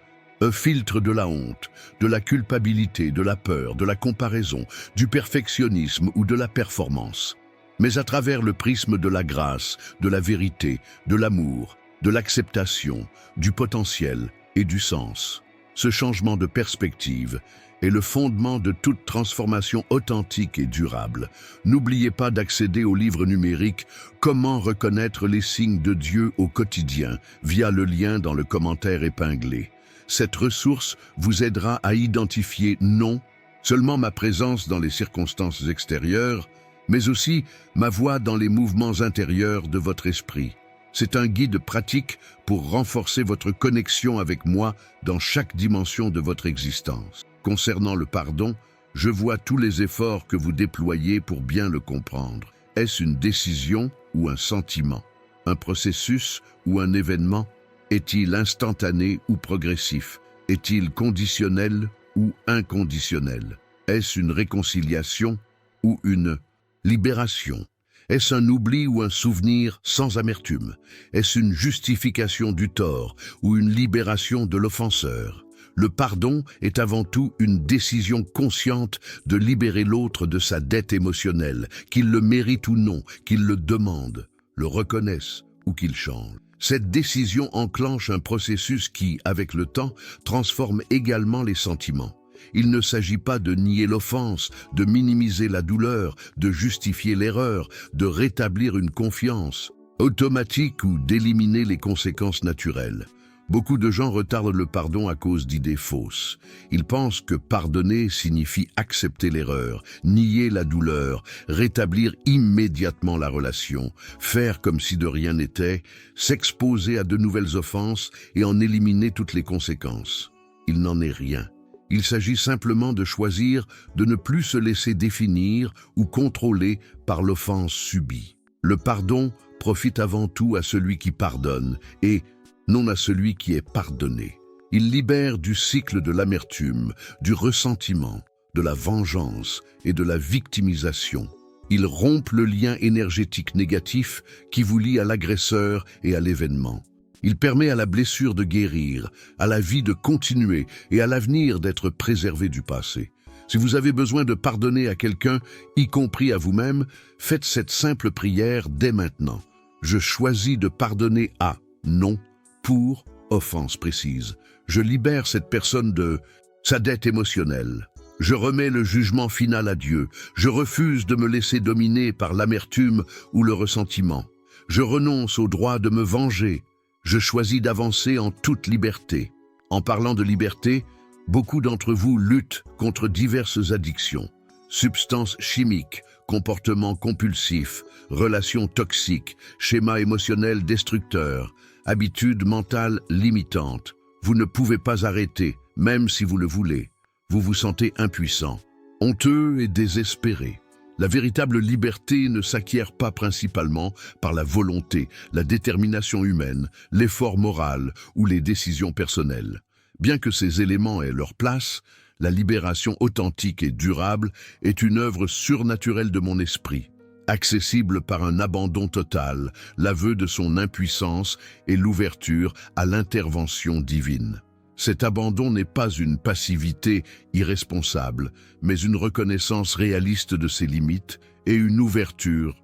filtre de la honte, de la culpabilité, de la peur, de la comparaison, du perfectionnisme ou de la performance, mais à travers le prisme de la grâce, de la vérité, de l'amour, de l'acceptation, du potentiel et du sens. Ce changement de perspective est le fondement de toute transformation authentique et durable. N'oubliez pas d'accéder au livre numérique « Comment reconnaître les signes de Dieu au quotidien » via le lien dans le commentaire épinglé. Cette ressource vous aidera à identifier non seulement ma présence dans les circonstances extérieures, mais aussi ma voix dans les mouvements intérieurs de votre esprit. C'est un guide pratique pour renforcer votre connexion avec moi dans chaque dimension de votre existence. Concernant le pardon, je vois tous les efforts que vous déployez pour bien le comprendre. Est-ce une décision ou un sentiment? Un processus ou un événement? Est-il instantané ou progressif? Est-il conditionnel ou inconditionnel? Est-ce une réconciliation ou une libération? Est-ce un oubli ou un souvenir sans amertume? Est-ce une justification du tort ou une libération de l'offenseur? Le pardon est avant tout une décision consciente de libérer l'autre de sa dette émotionnelle, qu'il le mérite ou non, qu'il le demande, le reconnaisse ou qu'il change. Cette décision enclenche un processus qui, avec le temps, transforme également les sentiments. Il ne s'agit pas de nier l'offense, de minimiser la douleur, de justifier l'erreur, de rétablir une confiance automatique ou d'éliminer les conséquences naturelles. Beaucoup de gens retardent le pardon à cause d'idées fausses. Ils pensent que pardonner signifie accepter l'erreur, nier la douleur, rétablir immédiatement la relation, faire comme si de rien n'était, s'exposer à de nouvelles offenses et en éliminer toutes les conséquences. Il n'en est rien. Il s'agit simplement de choisir de ne plus se laisser définir ou contrôler par l'offense subie. Le pardon profite avant tout à celui qui pardonne et non à celui qui est pardonné. Il libère du cycle de l'amertume, du ressentiment, de la vengeance et de la victimisation. Il rompt le lien énergétique négatif qui vous lie à l'agresseur et à l'événement. Il permet à la blessure de guérir, à la vie de continuer et à l'avenir d'être préservé du passé. Si vous avez besoin de pardonner à quelqu'un, y compris à vous-même, faites cette simple prière dès maintenant. Je choisis de pardonner à, non, pour offense précise. Je libère cette personne de sa dette émotionnelle. Je remets le jugement final à Dieu. Je refuse de me laisser dominer par l'amertume ou le ressentiment. Je renonce au droit de me venger. Je choisis d'avancer en toute liberté. En parlant de liberté, beaucoup d'entre vous luttent contre diverses addictions. Substances chimiques, comportements compulsifs, relations toxiques, schémas émotionnels destructeurs, habitudes mentales limitantes. Vous ne pouvez pas arrêter, même si vous le voulez. Vous vous sentez impuissant, honteux et désespéré. La véritable liberté ne s'acquiert pas principalement par la volonté, la détermination humaine, l'effort moral ou les décisions personnelles. Bien que ces éléments aient leur place, la libération authentique et durable est une œuvre surnaturelle de mon esprit, accessible par un abandon total, l'aveu de son impuissance et l'ouverture à l'intervention divine. Cet abandon n'est pas une passivité irresponsable, mais une reconnaissance réaliste de ses limites et une ouverture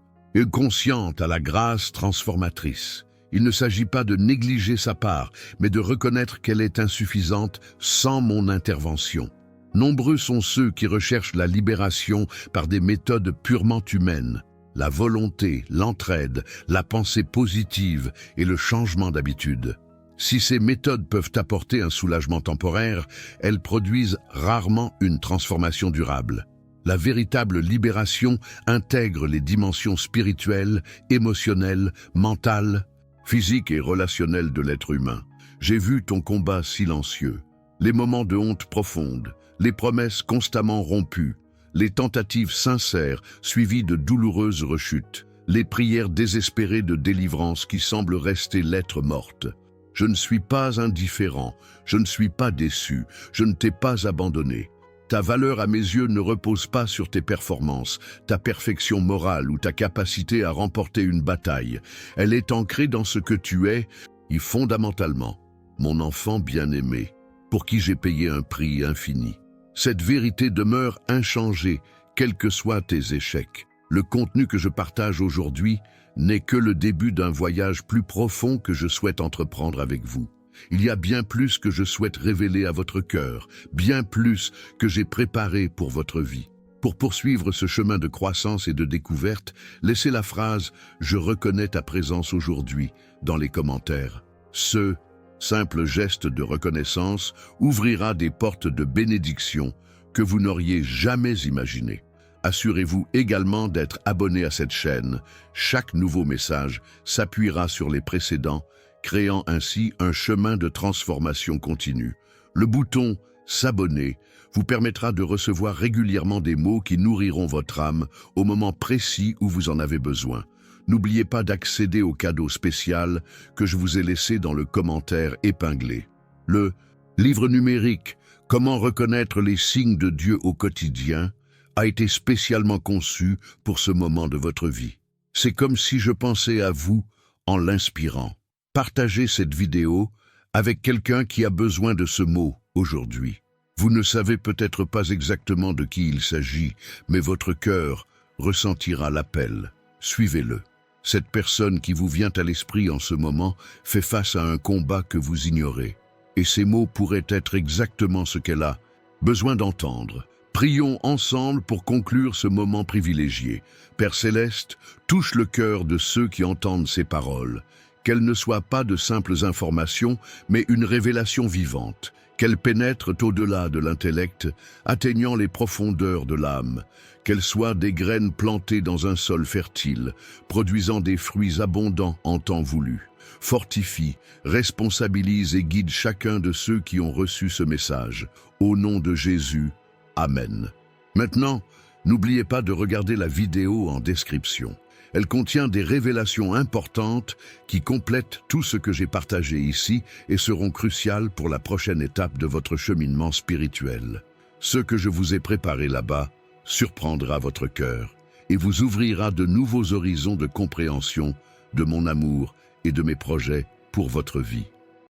consciente à la grâce transformatrice. Il ne s'agit pas de négliger sa part, mais de reconnaître qu'elle est insuffisante sans mon intervention. Nombreux sont ceux qui recherchent la libération par des méthodes purement humaines. La volonté, l'entraide, la pensée positive et le changement d'habitude. Si ces méthodes peuvent apporter un soulagement temporaire, elles produisent rarement une transformation durable. La véritable libération intègre les dimensions spirituelles, émotionnelles, mentales, physiques et relationnelles de l'être humain. J'ai vu ton combat silencieux, les moments de honte profonde, les promesses constamment rompues, les tentatives sincères suivies de douloureuses rechutes, les prières désespérées de délivrance qui semblent rester lettre morte. Je ne suis pas indifférent, je ne suis pas déçu, je ne t'ai pas abandonné. Ta valeur à mes yeux ne repose pas sur tes performances, ta perfection morale ou ta capacité à remporter une bataille. Elle est ancrée dans ce que tu es, et fondamentalement, mon enfant bien-aimé, pour qui j'ai payé un prix infini. Cette vérité demeure inchangée, quels que soient tes échecs. Le contenu que je partage aujourd'hui n'est que le début d'un voyage plus profond que je souhaite entreprendre avec vous. Il y a bien plus que je souhaite révéler à votre cœur, bien plus que j'ai préparé pour votre vie. Pour poursuivre ce chemin de croissance et de découverte, laissez la phrase « Je reconnais ta présence aujourd'hui » dans les commentaires. Ce simple geste de reconnaissance ouvrira des portes de bénédiction que vous n'auriez jamais imaginées. Assurez-vous également d'être abonné à cette chaîne. Chaque nouveau message s'appuiera sur les précédents, créant ainsi un chemin de transformation continue. Le bouton « S'abonner » vous permettra de recevoir régulièrement des mots qui nourriront votre âme au moment précis où vous en avez besoin. N'oubliez pas d'accéder au cadeau spécial que je vous ai laissé dans le commentaire épinglé. Le livre numérique « Comment reconnaître les signes de Dieu au quotidien » a été spécialement conçu pour ce moment de votre vie. C'est comme si je pensais à vous en l'inspirant. Partagez cette vidéo avec quelqu'un qui a besoin de ce mot aujourd'hui. Vous ne savez peut-être pas exactement de qui il s'agit, mais votre cœur ressentira l'appel. Suivez-le. Cette personne qui vous vient à l'esprit en ce moment fait face à un combat que vous ignorez. Et ces mots pourraient être exactement ce qu'elle a besoin d'entendre. Prions ensemble pour conclure ce moment privilégié. Père Céleste, touche le cœur de ceux qui entendent ces paroles. Qu'elles ne soient pas de simples informations, mais une révélation vivante. Qu'elles pénètrent au-delà de l'intellect, atteignant les profondeurs de l'âme. Qu'elles soient des graines plantées dans un sol fertile, produisant des fruits abondants en temps voulu. Fortifie, responsabilise et guide chacun de ceux qui ont reçu ce message. Au nom de Jésus, Amen. Maintenant, n'oubliez pas de regarder la vidéo en description. Elle contient des révélations importantes qui complètent tout ce que j'ai partagé ici et seront cruciales pour la prochaine étape de votre cheminement spirituel. Ce que je vous ai préparé là-bas surprendra votre cœur et vous ouvrira de nouveaux horizons de compréhension de mon amour et de mes projets pour votre vie.